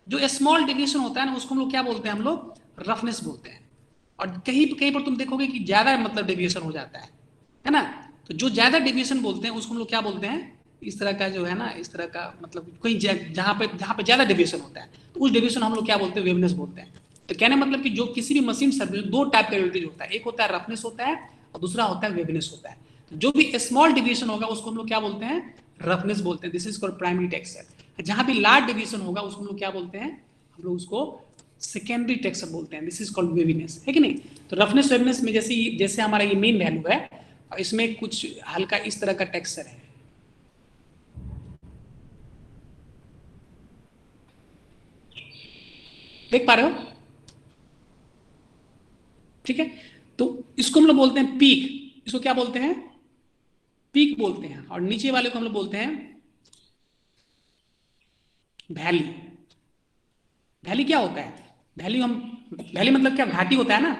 जो स्मॉल डेविएशन होता है ना उसको हम लोग क्या बोलते हैं, हम लोग रफनेस बोलते हैं। और कहीं पर तुम देखोगे कि ज्यादा मतलब डेविएशन हो जाता है ना, तो जो ज्यादा डेविएशन बोलते हैं उसको हम लोग क्या बोलते हैं, इस तरह का जो है ना इस तरह का मतलब कहीं जहाँ पे ज्यादा डेविएशन होता है तो उस डेविएशन हम लोग क्या बोलते हैं, वेवनेस बोलते हैं। तो कहने मतलब कि जो किसी भी मशीन सर्फेस दो टाइप का डेविएशन होता है, एक होता है रफनेस होता है और दूसरा होता है वेवनेस होता है। जो भी स्मॉल डिवीजन होगा उसको हम लोग क्या बोलते हैं, रफनेस बोलते हैं, this is called primary texture. जहां भी लार्ज डिवीजन होगा उसको हम लोग क्या बोलते हैं, हम लोग उसको सेकेंडरी टेक्सचर बोलते हैं, दिस इज कॉल्ड वेवीनेस है कि नहीं। तो रफनेस वेवनेस में जैसे हमारा ये मेन वैल्यू है और इसमें कुछ हल्का इस तरह का टेक्सचर है, देख पा रहे हो? ठीक है, तो इसको हम लोग बोलते हैं पीक, इसको क्या बोलते हैं, पीक बोलते हैं। और नीचे वाले को हम लोग बोलते हैं वैली। वैली क्या होता है, वैली मतलब क्या, घाटी होता है ना,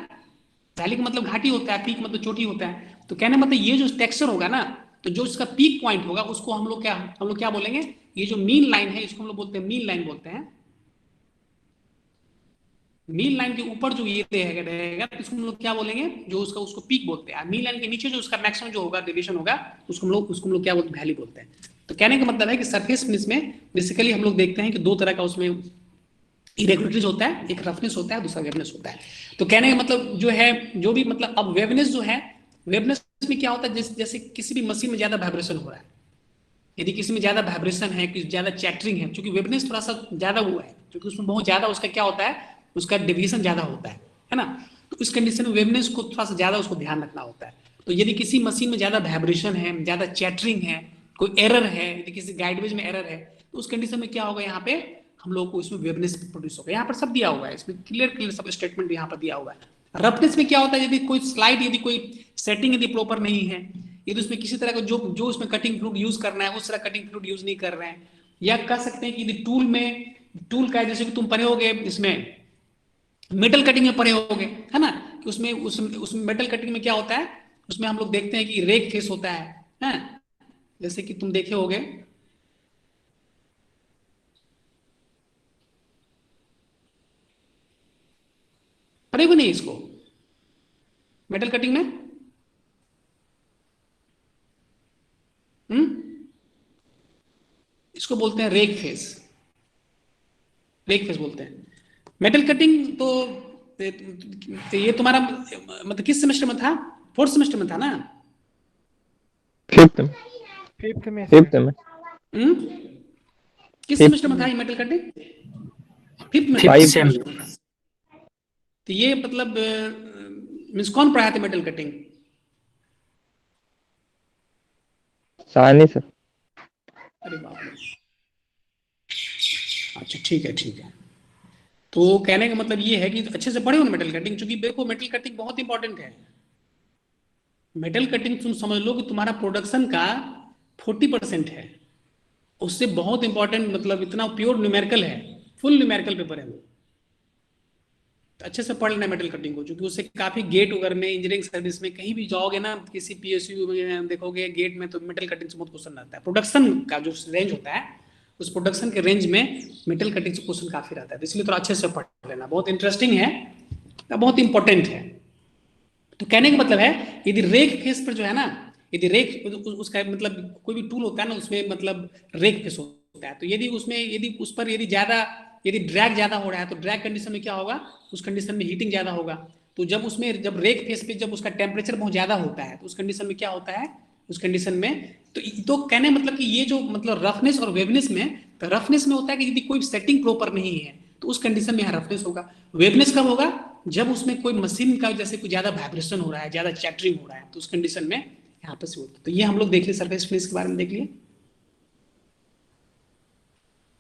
वैली का मतलब घाटी होता है, पीक मतलब चोटी होता है। तो कहने मतलब ये जो टेक्सचर होगा ना, तो जो इसका पीक पॉइंट होगा उसको हम लोग क्या बोलेंगे, ये जो मीन लाइन है इसको हम लोग बोलते हैं मीन लाइन बोलते हैं। मीन लाइन के ऊपर जो ये रहेगा इसको हम लोग क्या बोलेंगे, जो उसको पीक बोलते हैं। मीन लाइन के नीचे जो उसका मैक्सिमम जो होगा डेविएशन होगा उसको हम लोग क्या बोलते हैं, वैली बोलते हैं। तो कहने का मतलब है कि सरफेस फिनिश में बेसिकली हम लोग देखते हैं कि दो तरह का उसमें इरेगुलरिटीज होता है, एक रफनेस होता है दूसरा वेवनेस होता है। तो कहने का मतलब जो है जो भी मतलब अब वेवनेस जो है, वेवनेस में क्या होता है, जैसे किसी भी मशीन में ज्यादा वाइब्रेशन हो रहा है, यदि किसी में ज्यादा वाइब्रेशन है, कुछ ज्यादा चैटरिंग है, क्योंकि वेवनेस थोड़ा सा ज्यादा हुआ है, क्योंकि उसमें बहुत ज्यादा उसका क्या होता है, उसका डेविएशन ज्यादा होता है ना। तो इस कंडीशन में वेवनेस को थोड़ा सा ज्यादा उसको ध्यान रखना होता है। तो यदि किसी मशीन में ज्यादा वाइब्रेशन है, ज्यादा चैटरिंग है, कोई एरर है, यदि किसी गाइडवेज में एरर है, तो उस कंडीशन में क्या होगा, यहाँ पे हम लोग को इसमें वेवनेस प्रोड्यूस होगा। यहाँ पर सब दिया हुआ है, इसमें क्लियर क्लियर सब स्टेटमेंट यहाँ पर दिया हुआ है। रफनेस में क्या होता है, यदि कोई स्लाइड, यदि कोई सेटिंग यदि प्रॉपर नहीं है, यदि उसमें किसी तरह का जो जो उसमें कटिंग फ्लूइड यूज करना है उस तरह कटिंग फ्लूइड यूज नहीं कर रहे हैं, या कह सकते हैं कि यदि टूल में, टूल का जैसे कि तुम पढ़े होगे इसमें मेटल कटिंग में पढ़े होगे, है ना, कि उसमें मेटल कटिंग में क्या होता है, उसमें हम लोग देखते हैं कि रेक फेस होता है, जैसे कि तुम देखे होगे, पढ़े हो नहीं इसको मेटल कटिंग में? इसको बोलते हैं रेक फेस, रेक फेस बोलते हैं मेटल कटिंग। तो ये तुम्हारा मतलब किस सेमेस्टर में था? फोर्थ सेमेस्टर में था ना? फिफ्थ में। फिफ्थ में किस सेमेस्टर में था ये मेटल कटिंग? फिफ्थ में। तो ये मतलब मीन्स कौन पढ़ाया था मेटल कटिंग? सानी सर। अरे बाप रे, अच्छा ठीक है ठीक है। तो कहने का मतलब ये है कि अच्छे से पढ़े हो ना मेटल कटिंग, क्योंकि देखो मेटल कटिंग बहुत इंपॉर्टेंट है। मेटल कटिंग तुम समझ लो कि तुम्हारा प्रोडक्शन का 40% है, उससे बहुत इंपॉर्टेंट, मतलब इतना प्योर न्यूमेरिकल है, फुल न्यूमेरिकल पेपर है वो। तो अच्छे से पढ़ लेना मेटल कटिंग को, क्योंकि उससे काफी गेट वगैरह में, इंजीनियरिंग सर्विस में कहीं भी जाओगे ना, किसी पीएसयू में देखोगे गेट में, तो मेटल कटिंग से बहुत क्वेश्चन आता है। प्रोडक्शन का जो रेंज होता है, उस प्रोडक्शन के रेंज में मेटल कटिंग से क्वेश्चन काफी रहता है, तो इसलिए थोड़ा अच्छे से पढ़ लेना, बहुत इंटरेस्टिंग है, बहुत इंपॉर्टेंट है। तो कहने का मतलब है, यदि रेक फेस पर जो है ना, यदि रेक उसका मतलब कोई भी टूल होता है ना, उसमें मतलब रेक फेस होता है, तो यदि उसमें, यदि उस पर यदि ज्यादा, यदि ड्रैग ज्यादा हो रहा है, तो ड्रैग कंडीशन में क्या होगा, उस कंडीशन में हीटिंग ज्यादा होगा। तो जब उसमें, जब रेक फेस पे जब उसका टेम्परेचर बहुत ज्यादा होता है, तो उस कंडीशन में क्या होता है, उस कंडीशन में तो कहने मतलब कि ये जो मतलब रफनेस और वेवनेस में, तो रफनेस में होता है कि यदि कोई सेटिंग प्रॉपर नहीं है, तो उस कंडीशन में यहाँ रफनेस होगा। वेवनेस कब होगा, जब उसमें कोई मशीन का जैसे कोई ज्यादा वाइब्रेशन हो रहा है, ज्यादा चैटरिंग हो रहा है, तो उस कंडीशन में यहाँ पर से होता है। तो ये हम लोग देख लिए, सरफेस फिनिश के बारे में देख लिए।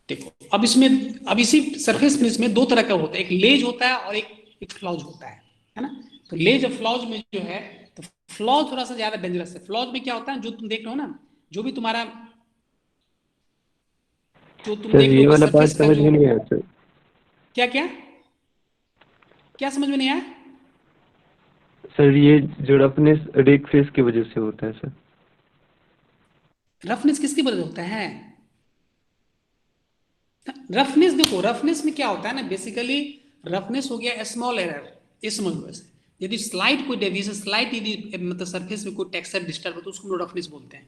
देखो अब इसमें, अब इसी सरफेस फिनिश में दो तरह का होता है, एक लेज होता है और एक फ्लॉज होता है ना। तो लेज और फ्लॉज में जो है, तो फ्लॉज थोड़ा सा ज्यादा डेंजरस है। फ्लॉज में क्या होता है, जो तुम देख रहे हो ना, जो भी तुम्हारा, जो तुम देख रहे हो वाला पार्ट सरफेस का समझ जो, में नहीं आया सर। क्या क्या क्या समझ में नहीं आया? सर ये जो रफनेस रेक फेस की वजह से होता है सर। रफनेस किसकी वजह से होता है? रफनेस देखो, रफनेस में क्या होता है ना, बेसिकली रफनेस हो गया स्मॉल एरर, इस समझ लो ऐसे। यदि स्लाइड कोई डेविएशन, स्लाइड यदि मतलब सरफेस में कोई टेक्सचर डिस्टर्ब हो, तो उसको हम लोग रफनेस बोलते हैं।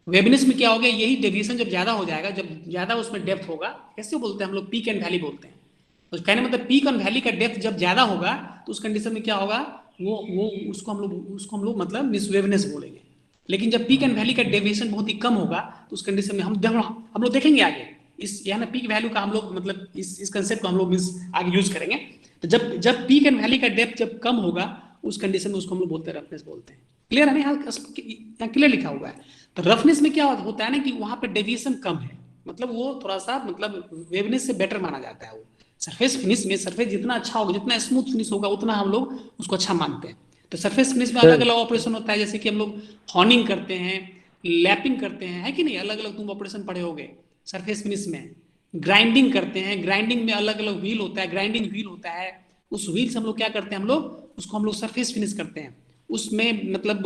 वेबनेस में क्या हो गया, यही डेविएशन जब ज्यादा हो जाएगा, जब ज्यादा उसमें डेप्थ होगा, कैसे बोलते हैं हम लोग, पीक एंड वैली बोलते हैं। तो कहने मतलब पीक एंड वैली का डेप्थ जब ज्यादा होगा, तो उस कंडीशन में क्या होगा, वो उसको हम लोग मतलब मिसवेवनेस बोलेंगे। लेकिन जब पीक एंड वैली का डेविएशन बहुत ही कम होगा, तो उस कंडीशन में हम लोग देखेंगे आगे, इस यहाँ ना पीक वैल्यू का हम लोग मतलब इस कंसेप्ट को हम लोग आगे यूज करेंगे। तो जब जब पीक एंड वैली का डेप्थ जब कम होगा, उस कंडीशन में उसको हम लोग बोलते हैं रफनेस बोलते हैं। क्लियर है ना, यहाँ क्लियर लिखा हुआ है। तो रफनेस में क्या होता है ना, कि वहां पे डेविएशन कम है, मतलब वो थोड़ा सा मतलब वेवनेस से बेटर माना जाता है। वो सरफेस फिनिश में, सरफेस जितना अच्छा होगा, जितना स्मूथ फिनिश होगा, उतना हम लोग उसको अच्छा मानते हैं। तो सरफेस फिनिश में अलग अलग ऑपरेशन होता है, जैसे कि हम लोग हॉर्निंग करते हैं, लैपिंग करते हैं, है कि नहीं, अलग अलग तुम ऑपरेशन पढ़े होगे सरफेस फिनिश में। ग्राइंडिंग करते हैं, ग्राइंडिंग में अलग अलग व्हील होता है, ग्राइंडिंग व्हील होता है, उस व्हील से हम लोग क्या करते हैं, हम लोग उसको हम लोग सरफेस फिनिश करते हैं। उसमें मतलब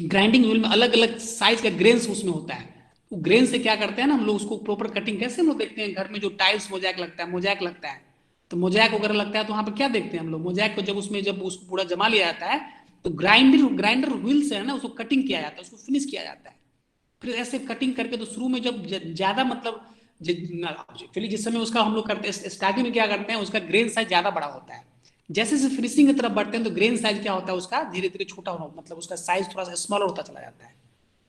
ग्राइंडिंग व्हील में अलग अलग साइज का ग्रेन्स उसमें होता है। वो ग्रेन से क्या करते हैं ना हम लोग, उसको प्रॉपर कटिंग, कैसे हम लोग देखते हैं घर में जो टाइल्स मोजैक लगता है, मोजैक लगता है, तो मोजैक वगैरह लगता है, तो वहां पर क्या देखते हैं हम लोग, मोजैक को जब उसमें जब उसको पूरा जमा लिया जाता है, तो ग्राइंडर ग्राइंडर व्हील से है ना उसको कटिंग किया जाता है, उसको फिनिश किया जाता है। फिर ऐसे कटिंग करके, तो शुरू में जब ज्यादा मतलब एक्चुअली जिस समय उसका हम लोग करते हैं स्टार्टिंग में क्या करते हैं, उसका ग्रेन साइज ज्यादा बड़ा होता है। जैसे जैसे फिनिशिंग की तरफ बढ़ते हैं, तो ग्रेन साइज क्या होता है उसका, धीरे धीरे छोटा होना, मतलब उसका साइज थोड़ा सा स्मॉलर होता चला जाता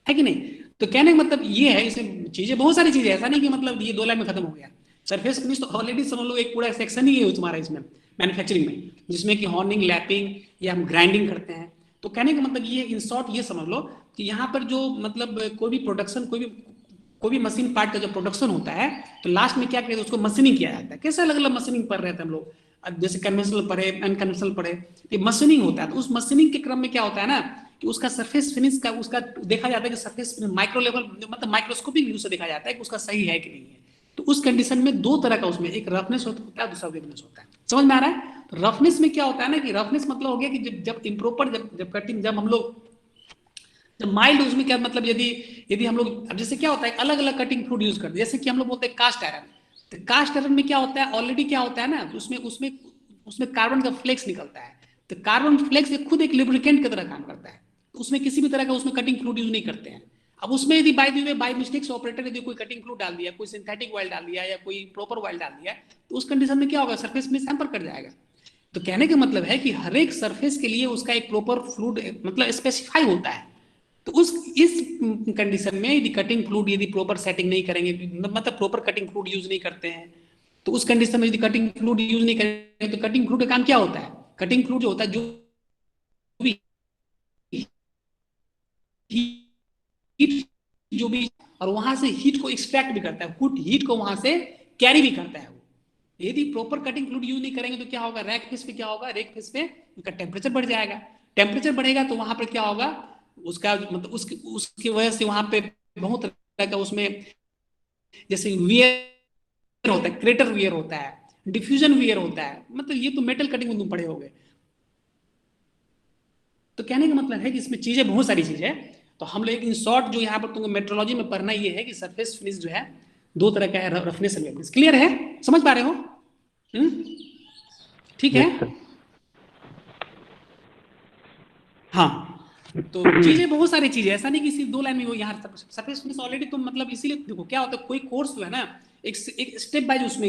है कि नहीं। तो कहने का मतलब ये है, इसमें चीजें बहुत सारी चीजें, ऐसा नहीं कि मतलब ये 2 लाइन में खत्म हो गया। सरफेस फिनिश तो ऑलरेडी समझ लो एक पूरा सेक्शन ही है तुम्हारा इसमें, मैन्युफैक्चरिंग में, जिसमें कि हॉर्निंग, लैपिंग या हम ग्राइंडिंग करते हैं। तो कहने का मतलब ये इन शॉर्ट ये समझ लो कि यहाँ पर जो मतलब कोई भी प्रोडक्शन कोई भी मशीन पार्ट का जो प्रोडक्शन होता है तो लास्ट में क्या कहते हैं उसको मशीनिंग किया जाता है। कैसे अलग अलग मशीनिंग पढ़ रहे थे हम लोग, अब जैसे कन्वेंशनल पढ़े अनकन्वेंशनल पढ़े, ये मशीनिंग होता है। तो उस मशीनिंग के क्रम में क्या होता है ना कि उसका सरफेस फिनिश का उसका देखा जाता है कि सरफेस माइक्रो लेवल मतलब माइक्रोस्कोपिक व्यू से देखा जाता है कि उसका सही है कि नहीं है। तो उस कंडीशन में दो तरह का उसमें एक रफनेस होता है दूसरा वेवनेस होता है। समझ में आ रहा है? तो रफनेस में क्या होता है ना कि रफनेस मतलब हो गया कि जब इम्प्रॉपर जब कटिंग जब हम लोग जब माइल्ड उसमें क्या मतलब यदि यदि हम लोग अब जैसे क्या होता है अलग अलग कटिंग फ्लूइड यूज करते हैं, जैसे कि हम लोग बोलते हैं कास्ट आयरन। तो कास्ट आयरन में क्या होता है ऑलरेडी क्या होता है ना उसमें उसमें उसमें कार्बन का फ्लेक्स निकलता है। तो कार्बन फ्लेक्स खुद एक लिब्रिकेंट की तरह काम करता है। तो उसमें किसी भी तरह का उसमें कटिंग फ्लूइड यूज नहीं करते हैं। अब उसमें यदि बाय मिस्टेक से ऑपरेटर यदि कोई कटिंग फ्लूइड डाल दिया, कोई सिंथेटिक ऑयल डाल दिया या कोई प्रॉपर ऑयल डाल दिया, तो उस कंडीशन में क्या होगा सरफेस में सैंपल कर जाएगा। तो कहने का मतलब है कि हर एक सरफेस के लिए उसका एक प्रॉपर फ्लूइड मतलब स्पेसिफाई होता है। तो उस इस कंडीशन में यदि कटिंग फ्लूइड यदि प्रॉपर सेटिंग नहीं करेंगे मतलब प्रॉपर कटिंग फ्लूइड यूज नहीं करते हैं, तो उस कंडीशन में यदि कटिंग फ्लूइड यूज नहीं करेंगे तो कटिंग फ्लूइड का काम क्या होता है, कटिंग फ्लूइड जो होता है जो भी हीट जो भी और वहां से हीट को एक्सट्रैक्ट भी करता है, हीट को वहां से कैरी भी करता है वो। यदि प्रॉपर कटिंग फ्लूइड यूज नहीं करेंगे तो क्या होगा रैक फेस पे क्या होगा, रैक फेस पे उनका टेम्परेचर बढ़ जाएगा। टेम्परेचर बढ़ेगा तो वहां पर क्या होगा उसका मतलब उसकी वजह से वहां पे बहुत तरह का उसमें जैसे वियर होता है, क्रेटर वियर होता है, डिफ्यूजन वियर होता है, मतलब ये तो मेटल कटिंग में तुम पढ़े होगे। तो कहने का मतलब है कि इसमें चीजें बहुत सारी चीजें है। तो हम लोग इन शॉर्ट जो यहाँ पर तुमको मेट्रोलॉजी में पढ़ना ये है कि सरफेस फिनिश जो है दो तरह का है, रफनेस एंड वेवनेस। क्लियर है? समझ पा रहे हो? ठीक है। Yes sir. हाँ तो चीजें बहुत सारी चीजें ऐसा नहीं कि सिर्फ दो लाइन में वो यहाँ सरफेस फिनिश ऑलरेडी तुम मतलब इसीलिए देखो क्या होता है कोई कोर्स जो है ना एक स्टेप बाय उसमें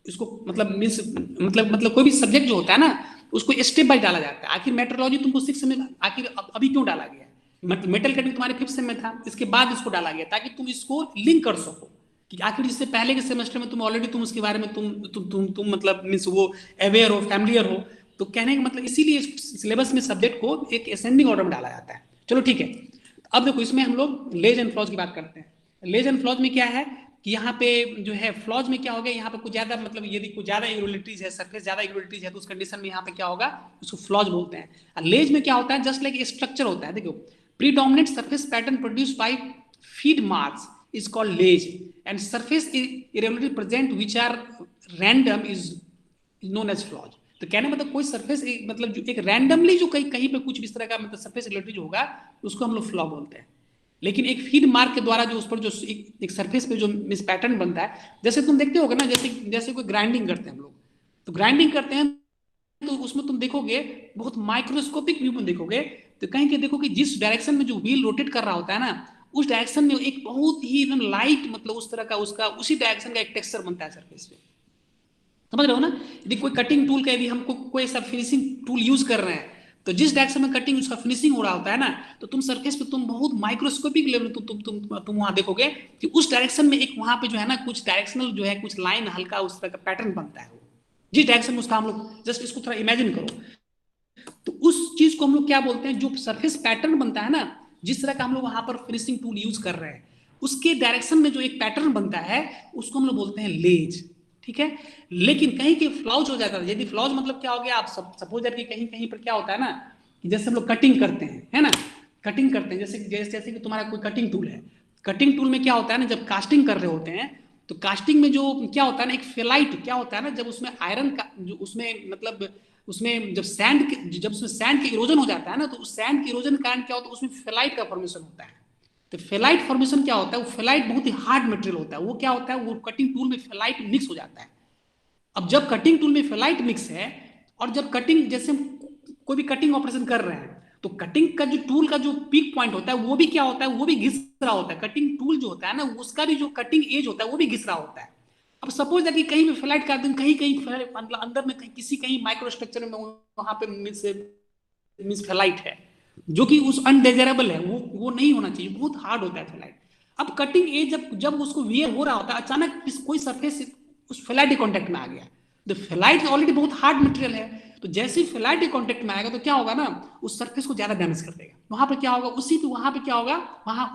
इसको मतलब मीन्स मतलब कोई भी सब्जेक्ट जो होता है ना उसको स्टेप बाय डाला जाता है। आखिर मेट्रोलॉजी तुमको 6 में आखिर अभी क्यों डाला गया, मेटल कटिंग तुम्हारे 5th सेम में था, इसके बाद इसको डाला गया ताकि तुम इसको लिंक कर सको कि आखिर इससे पहले के सेमेस्टर में तुम ऑलरेडी तुम उसके बारे में तुम मतलब मीन्स वो अवेयर हो फैमिलियर हो। तो कहने का मतलब इसीलिए सिलेबस में सब्जेक्ट को एक असेंडिंग ऑर्डर में डाला जाता है। चलो ठीक है। अब देखो इसमें हम लोग लेज एंड फ्लॉज की बात करते हैं। लेज एंड फ्लॉज में क्या है कि यहाँ पे जो है फ्लॉज में क्या हो गया यहाँ पे कुछ ज्यादा मतलब यदि कुछ ज्यादा इरेगुलरिटीज है सरफेस ज्यादा इरेगुलरिटीज है तो उस कंडीशन में यहाँ पे क्या होगा उसको फ्लॉज बोलते हैं। लेज में क्या होता है जस्ट लाइक स्ट्रक्चर होता है। देखो predominant surface pattern produced by feed marks is called ledge and surface irregularity present which are random is known as flaws। तो कहने मतलब कोई सरफेस मतलब जो एक रैंडमली जो कहीं कहीं पे कुछ भी इस तरह का मतलब सरफेस इरेगुलरिटी जो होगा उसको हम लोग फ्लॉ बोलते हैं। लेकिन एक फीड मार्क के द्वारा जो उस पर जो एक सरफेस पे जो मिस पैटर्न बनता है जैसे तुम देखते होगे ना जैसे जैसे कोई ग्राइंडिंग करते हैं हम लोग, तो ग्राइंडिंग करते हैं तो उसमें तुम देखोगे बहुत माइक्रोस्कोपिक व्यू में देखोगे तो कहीं के देखो कि जिस डायरेक्शन में जो व्हील रोटेट कर रहा होता है ना उस डायरेक्शन में एक बहुत ही एकदम लाइट मतलब उस तरह का उसका उसी डायरेक्शन का एक टेक्सचर बनता है सरफेस पे। समझ रहे हो ना? यदि कोई कटिंग टूल का यदि हमको कोई ऐसा फिनिशिंग टूल यूज कर रहे हैं तो जिस डायरेक्शन में कटिंग उसका फिनिशिंग हो रहा होता है ना तो तुम सरफेस पे तुम बहुत माइक्रोस्कोपिक लेवल तुम वहां देखोगे कि उस डायरेक्शन में एक वहां पे जो है ना कुछ डायरेक्शनल जो है कुछ लाइन हल्का उस तरह का पैटर्न बनता है। जिस डायरेक्शन में उसका हम लोग जस्ट इसको थोड़ा इमेजिन करो तो उस चीज को हम लोग क्या बोलते हैं जो सरफेस पैटर्न बनता है ना जिस तरह का हम लोग वहां पर फिनिशिंग टूल यूज कर रहे हैं उसके डायरेक्शन में जो एक पैटर्न बनता है उसको हम लोग बोलते हैं लेज। ठीक है। लेकिन कहीं के फ्लॉज हो जाता है। यदि फ्लॉज मतलब क्या हो गया आप सपोज कि कहीं कहीं पर क्या होता है ना कि जैसे हम लोग कटिंग करते हैं है ना कटिंग करते हैं जैसे जैसे जैसे कि तुम्हारा कोई कटिंग टूल है कटिंग टूल में क्या होता है ना जब कास्टिंग कर रहे होते हैं तो कास्टिंग में जो क्या होता है ना एक फेलाइट क्या होता है ना जब उसमें आयरन का जो उसमें मतलब उसमें जब उसमें सैंड के इरोजन हो जाता है ना तो उस सैंड के इरोजन के कारण क्या होता है उसमें फेलाइट का फॉर्मेशन होता है। तो फेलाइट फॉर्मेशन क्या होता है वो फेलाइट बहुत ही हार्ड मटेरियल होता है वो क्या होता है वो कटिंग टूल में फेलाइट मिक्स हो जाता है। अब जब कटिंग टूल में फेलाइट मिक्स है और जब कटिंग जैसे कोई भी कटिंग ऑपरेशन कर रहे हैं तो कटिंग का जो टूल का जो पीक पॉइंट होता है वो भी क्या होता है वो भी घिस रहा होता है। कटिंग टूल जो होता है ना उसका भी जो कटिंग एज होता है वो भी घिस रहा होता है। अब सपोज दैट कि कहीं भी फ्लाइट का दिन कहीं कहीं मतलब अंदर में कहीं किसी कहीं माइक्रो स्ट्रक्चर में वहां पे मिस फ्लाइट है जो कि उस अनडिजायरेबल है वो नहीं होना चाहिए बहुत हार्ड होता है फ्लाइट। अब कटिंग एज जब जब उसको वियर हो रहा होता है अचानक कोई सरफेस उस फ्लाइट के कॉन्टेक्ट में आ गया। द फ्लाइट ऑलरेडी बहुत हार्ड मटेरियल है तो जैसे ही फेलाइट के कांटेक्ट में आएगा तो क्या होगा ना, उस सरफेस को ज्यादा डैमेज कर देगा। वहां पर क्या होगा, उसी पे वहां पे क्या होगा, वहां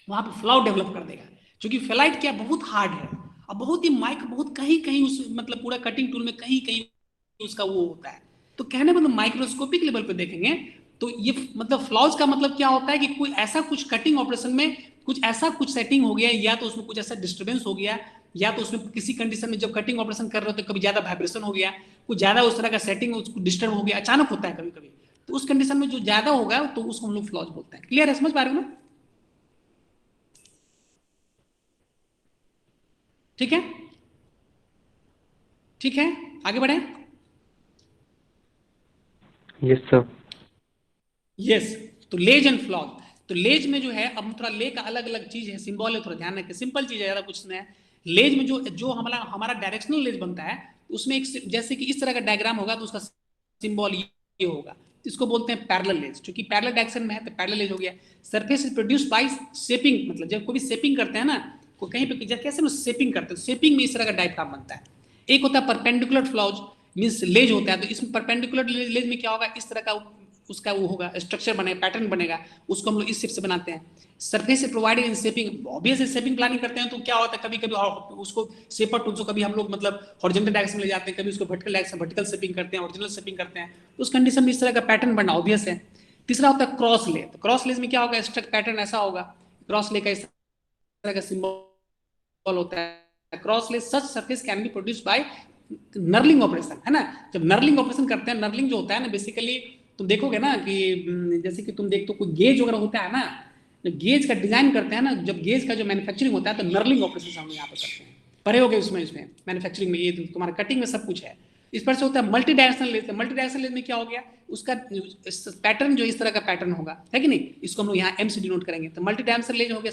वहां पे फ्लॉ डेवलप कर देगा। क्योंकि फेलाइट क्या बहुत हार्ड है और बहुत ही बहुत कहीं कहीं उस मतलब पूरा कटिंग टूल में कहीं कहीं उसका वो होता है। तो कहने मतलब माइक्रोस्कोपिक लेवल पे देखेंगे तो ये मतलब फ्लॉज का मतलब क्या होता है कि कोई ऐसा कुछ कटिंग ऑपरेशन में कुछ ऐसा कुछ सेटिंग हो गया, या तो उसमें कुछ ऐसा डिस्टर्बेंस हो गया, या तो उसमें किसी कंडीशन में जब कटिंग ऑपरेशन कर रहे हो तो कभी ज्यादा वाइब्रेशन हो गया, कुछ ज्यादा उस तरह का सेटिंग उसको डिस्टर्ब हो गया, अचानक होता है कभी कभी। तो उस कंडीशन में जो ज्यादा होगा तो उसको हम लोग फ्लॉज बोलते हैं। क्लियर है, समझ पा रहे हो ना? ठीक है, ठीक है, आगे बढ़े। Yes sir. यस, तो लेज एंड फ्लॉज। तो लेज में जो है, अब थोड़ा ले का अलग अलग चीज है, सिंबल है, थोड़ा ध्यान रखें, सिंपल चीज है, ज्यादा कुछ नहीं है। लेज में जो जो हमारा हमारा डायरेक्शनल लेज बनता है, उसमें एक जैसे कि इस तरह का डायग्राम होगा तो उसका सिंबल ये होगा, तो इसको बोलते हैं पैरेलल लेज। क्योंकि पैरेलल डायरेक्शन में है तो पैरेलल लेज हो गया। Surface is produce by shaping, मतलब जब कोई भी शेपिंग करते हैं ना, को कहीं पे जब कैसे शेपिंग करते हैं, शेपिंग में इस तरह का डायफ्राम बनता है। एक होता है परपेंडिकुलर फ्लॉज, मींस लेज होता है, तो इसमें परपेंडिकुलर लेज में क्या होगा, इस तरह का उसका वो होगा, स्ट्रक्चर बनेगा, पैटर्न बनेगा, उसको हम लोग इस शेप से बनाते हैं। सरफेस से provided in shaping, obviously shaping planning करते हैं तो क्या होता है, कभी कभी उसको शेपर टूल से कभी हम लोग मतलब हॉरिजॉन्टल डायरेक्शन में ले जाते हैं, कभी उसको वर्टिकल डायरेक्शन वर्टिकल शेपिंग करते हैं, ओरिजिनल शेपिंग करते हैं, तो उस कंडीशन में इस तरह का पैटर्न बनना ऑब्वियस है। तीसरा होता है क्रॉस ले। तो क्रॉस लेज में क्या होगा, स्ट्रक्चर पैटर्न ऐसा होगा, क्रॉस ले का इस तरह का सिंबल होता है। Cross lay such surface can be produce by knurling operation, है ना। जब नर्लिंग ऑपरेशन करते हैं, नर्लिंग जो होता है ना बेसिकली तुम देखोगे ना कि जैसे कि तुम देख तो कोई गेज वगैरह होता है ना, जब गेज का डिजाइन करते हैं ना, जब गेज का जो मैन्युफैक्चरिंग होता है तो नर्लिंग ऑपरेशन हम यहाँ पे करते हैं। पढ़े हो गए उसमें, इसमें मैन्युफैक्चरिंग में ये तुम्हारा कटिंग में सब कुछ है। इस पर से होता है मल्टी डायरेक्शनल लेज। मल्टी डायरेक्शनल लेज में क्या हो गया, उसका पैटर्न जो इस तरह का पैटर्न होगा, है कि नहीं, इसको हम लोग यहाँ एम से डिनोट करेंगे। तो मल्टी डायरेक्शनल लेज हो गया,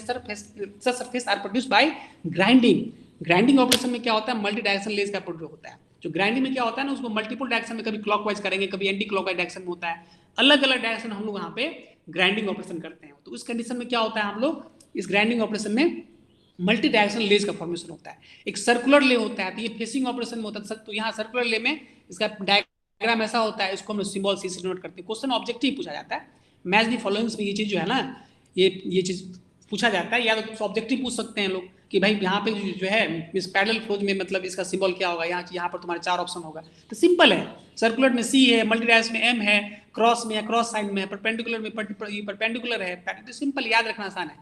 surface are produce by grinding. Grinding operation में क्या होता है, मल्टी डायरेक्शनल लेज का प्रोड्यूस होता है। जो ग्राइंडिंग में क्या होता है ना, उसको मल्टीपल डायरेक्शन में कभी क्लॉकवाइज करेंगे, कभी एंटी क्लॉकवाइज डायरेक्शन में होता है, अलग अलग डायरेक्शन हम लोग यहाँ पे ग्राइंडिंग ऑपरेशन करते हैं। तो उस कंडीशन में क्या होता है, हम लोग इस ग्राइंडिंग ऑपरेशन में मल्टी डायरेक्शनल लेज का फॉर्मेशन होता है। एक सर्कुलर ले होता है, तो ये फेसिंग ऑपरेशन में होता है। तो यहाँ सर्कुलर ले में इसका डायग्राम ऐसा होता है, इसको हम सिंबल सी से नोट करते हैं। क्वेश्चन ऑब्जेक्टिव पूछा जाता है, मैच दी फॉलोइंग्स में ये चीज जो है ना, ये चीज पूछा जाता है, या तो ऑब्जेक्टिव पूछ सकते हैं लोग कि भाई यहाँ पे जो है इस पैरेलल फ्लोज में मतलब इसका सिंबल क्या होगा, यहाँ पर तुम्हारे 4 ऑप्शन होगा। तो सिंपल है, सर्कुलर में सी है, मल्टी डायरेक्शन में एम है, क्रॉस में क्रॉस साइन में है, परपेंडिकुलर में परपेंडिकुलर है। तो सिंपल याद रखना आसान है।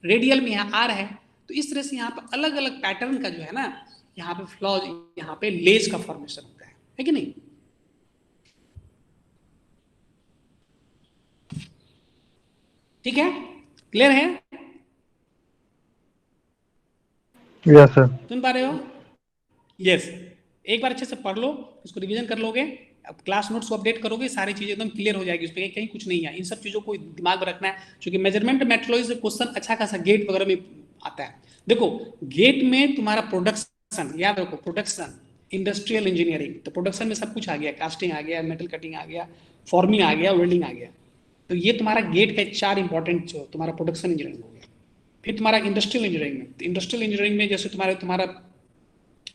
रेडियल में यहाँ आर है। तो इस तरह से यहाँ पर अलग अलग पैटर्न का जो है ना, यहाँ पे फ्लॉज, यहाँ पे लेज का फॉर्मेशन होता है कि नहीं। ठीक है, क्लियर है, यस सर। सुन पा रहे हो? यस, एक बार अच्छे से पढ़ लो, उसको रिवीजन कर लोगे, अब क्लास नोट्स को अपडेट करोगे, सारी चीजें एकदम क्लियर हो जाएगी, उस पर कहीं कुछ नहीं है। इन सब चीजों को दिमाग में रखना है, क्योंकि मेजरमेंट मेट्रोलॉजी से क्वेश्चन अच्छा खासा गेट वगैरह में आता है। देखो गेट में तुम्हारा प्रोडक्शन याद रखो, प्रोडक्शन, इंडस्ट्रियल इंजीनियरिंग, तो प्रोडक्शन में सब कुछ आ गया, कास्टिंग आ गया, मेटल कटिंग आ गया, फॉर्मिंग आ गया, वेल्डिंग आ गया। तो ये तुम्हारा गेट का 4 इंपॉर्टेंट जो तुम्हारा प्रोडक्शन इंजीनियरिंग हो गया। फिर तुम्हारा इंडस्ट्रियल इंजीनियरिंग में, तो इंडस्ट्रियल इंजीनियरिंग में जैसे तुम्हारा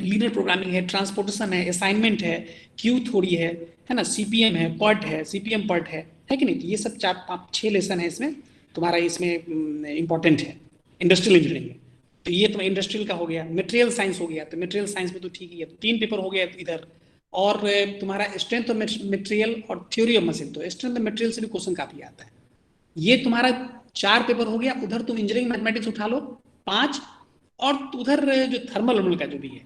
लीनियर प्रोग्रामिंग है, ट्रांसपोर्टेशन है, असाइनमेंट है, क्यू थ्योरी है ना, सीपीएम है, पर्ट है, सीपीएम पर्ट है कि नहीं। तो ये सब 4-5-6 लेसन है इसमें तुम्हारा, इसमें इंपॉर्टेंट है इंडस्ट्रियल इंजीनियरिंग में। तो ये तुम्हारा इंडस्ट्रियल का हो गया। मटेरियल साइंस हो गया, तो मटेरियल साइंस में तो ठीक ही है, तो 3 पेपर हो गया इधर। और तुम्हारा स्ट्रेंथ ऑफ मटेरियल और थ्योरी ऑफ मशीन, तो स्ट्रेंथ ऑफ मटेरियल से भी क्वेश्चन काफी आता है। ये तुम्हारा 4 पेपर हो गया। उधर तुम इंजीनियरिंग मैथमेटिक्स उठा लो 5, और उधर जो थर्मल का जो भी है,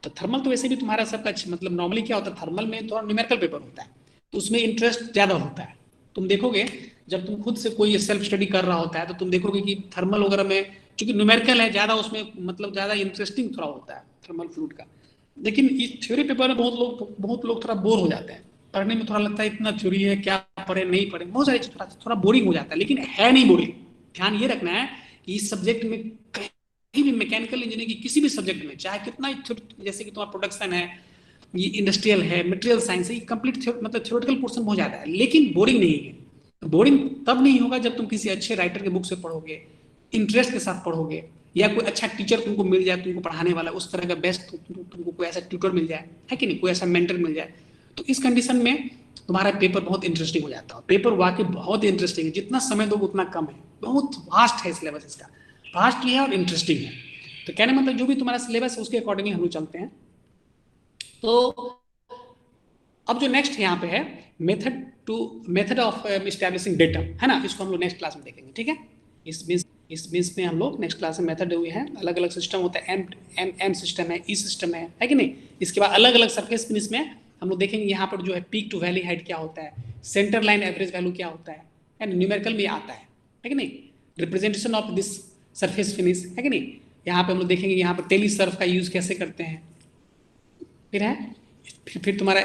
तो थर्मल तो वैसे भी तुम्हारा सबका मतलब नॉर्मली क्या होता है, थर्मल में थोड़ा न्यूमेरिकल पेपर होता है, तो उसमें इंटरेस्ट ज्यादा होता है। तुम देखोगे जब तुम खुद से कोई सेल्फ स्टडी कर रहा होता है तो तुम देखोगे कि थर्मल वगैरह में चूंकि न्यूमेरिकल है ज्यादा, उसमें मतलब ज्यादा इंटरेस्टिंग थोड़ा होता है थर्मल फ्लूइड का। लेकिन इस थ्योरी पेपर में बहुत लोग थोड़ा बोर हो जाते हैं, पढ़ने में थोड़ा लगता है इतना थ्योरी है, क्या पढ़े नहीं पढ़े, बहुत सारी थोड़ा बोरिंग हो जाता है, लेकिन है नहीं बोरिंग। ध्यान ये रखना है कि इस सब्जेक्ट में कहीं भी मैकेनिकल इंजीनियरिंग की किसी भी सब्जेक्ट में, चाहे कितना जैसे कि तुम्हारा प्रोडक्शन है, ये इंडस्ट्रियल है, मटेरियल साइंस है, ये कंप्लीट मतलब थ्योरेटिकल पोर्शन हो जाता है, लेकिन बोरिंग नहीं है। बोरिंग तब नहीं होगा जब तुम किसी अच्छे राइटर के बुक से पढ़ोगे, इंटरेस्ट के साथ पढ़ोगे, या कोई अच्छा टीचर तुमको मिल जाए, तुमको पढ़ाने वाला उस तरह का बेस्ट तुमको कोई ऐसा ट्यूटर मिल जाए, है कि नहीं, कोई ऐसा मेंटर मिल जाए, तो इस कंडीशन में तुम्हारा पेपर बहुत इंटरेस्टिंग हो जाता है। पेपर वाकई बहुत इंटरेस्टिंग है, जितना समय दोगे उतना कम है, बहुत वास्ट है सिलेबस इसका, वास्ट भी है और इंटरेस्टिंग है। तो कहने मतलब जो भी तुम्हारा सिलेबस है उसके अकॉर्डिंगली हम लोग चलते हैं। तो अब जो नेक्स्ट यहाँ पे है मेथड ऑफ एस्टैब्लिशिंग डेटा, है ना, इसको हम लोग नेक्स्ट क्लास में देखेंगे, ठीक है। इस मीन्स में हम लोग नेक्स्ट क्लास में मेथड हुए हैं, अलग अलग सिस्टम होता है, एम सिस्टम है, ई सिस्टम है कि नहीं। इसके बाद अलग अलग सरफेस फिनिश में हम लोग देखेंगे यहाँ पर जो है पीक टू वैली हाइट क्या होता है, सेंटर लाइन एवरेज वैल्यू क्या होता है, एंड न्यूमेरिकल भी आता है कि नहीं, representation of this surface finish, है कि नहीं। यहाँ पे हम लोग देखेंगे यहाँ पर टेली सर्फ का यूज कैसे करते हैं, फिर है फिर तुम्हारा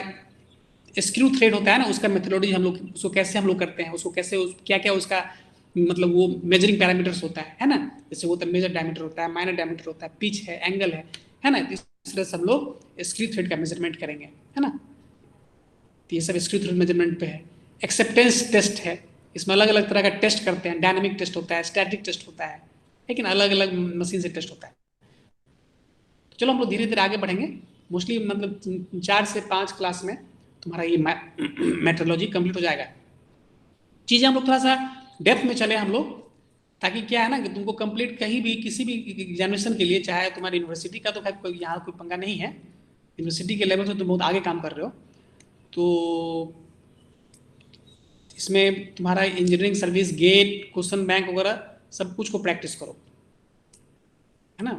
स्क्रू थ्रेड होता है ना, उसका मेथोडोलॉजी हम लोग उसको कैसे हम लोग करते हैं, उसको कैसे क्या क्या उसका मतलब वो मेजरिंग पैरामीटर्स होता है ना, जैसे वो मेजर डायमीटर होता है, माइनर डायमीटर होता है, पिच है, एंगल है ना। इस तरह से हम लोग स्क्रू थ्रेड का मेजरमेंट करेंगे, है ना। तो ये सब स्क्रू थ्रेड मेजरमेंट पे है। एक्सेप्टेंस टेस्ट है, इसमें अलग अलग तरह का टेस्ट करते हैं, डायनामिक टेस्ट होता है, स्टैटिक टेस्ट होता है, लेकिन अलग अलग मशीन से टेस्ट होता है। तो चलो हम लोग धीरे धीरे आगे बढ़ेंगे। मोस्टली मतलब 4 से 5 क्लास में तुम्हारा ये मेट्रोलॉजी कंप्लीट हो जाएगा। चीज़ें हम लोग थोड़ा सा डेप्थ में चले हम लोग, ताकि क्या है ना कि तुमको कंप्लीट कहीं भी किसी भी एग्जामिनेशन के लिए, चाहे तुम्हारी यूनिवर्सिटी का तो खैर कोई यहाँ कोई पंगा नहीं है, यूनिवर्सिटी के लेवल से तुम बहुत आगे काम कर रहे हो, तो इसमें तुम्हारा engineering service GATE question bank वगैरह सब कुछ को प्रैक्टिस करो, है ना।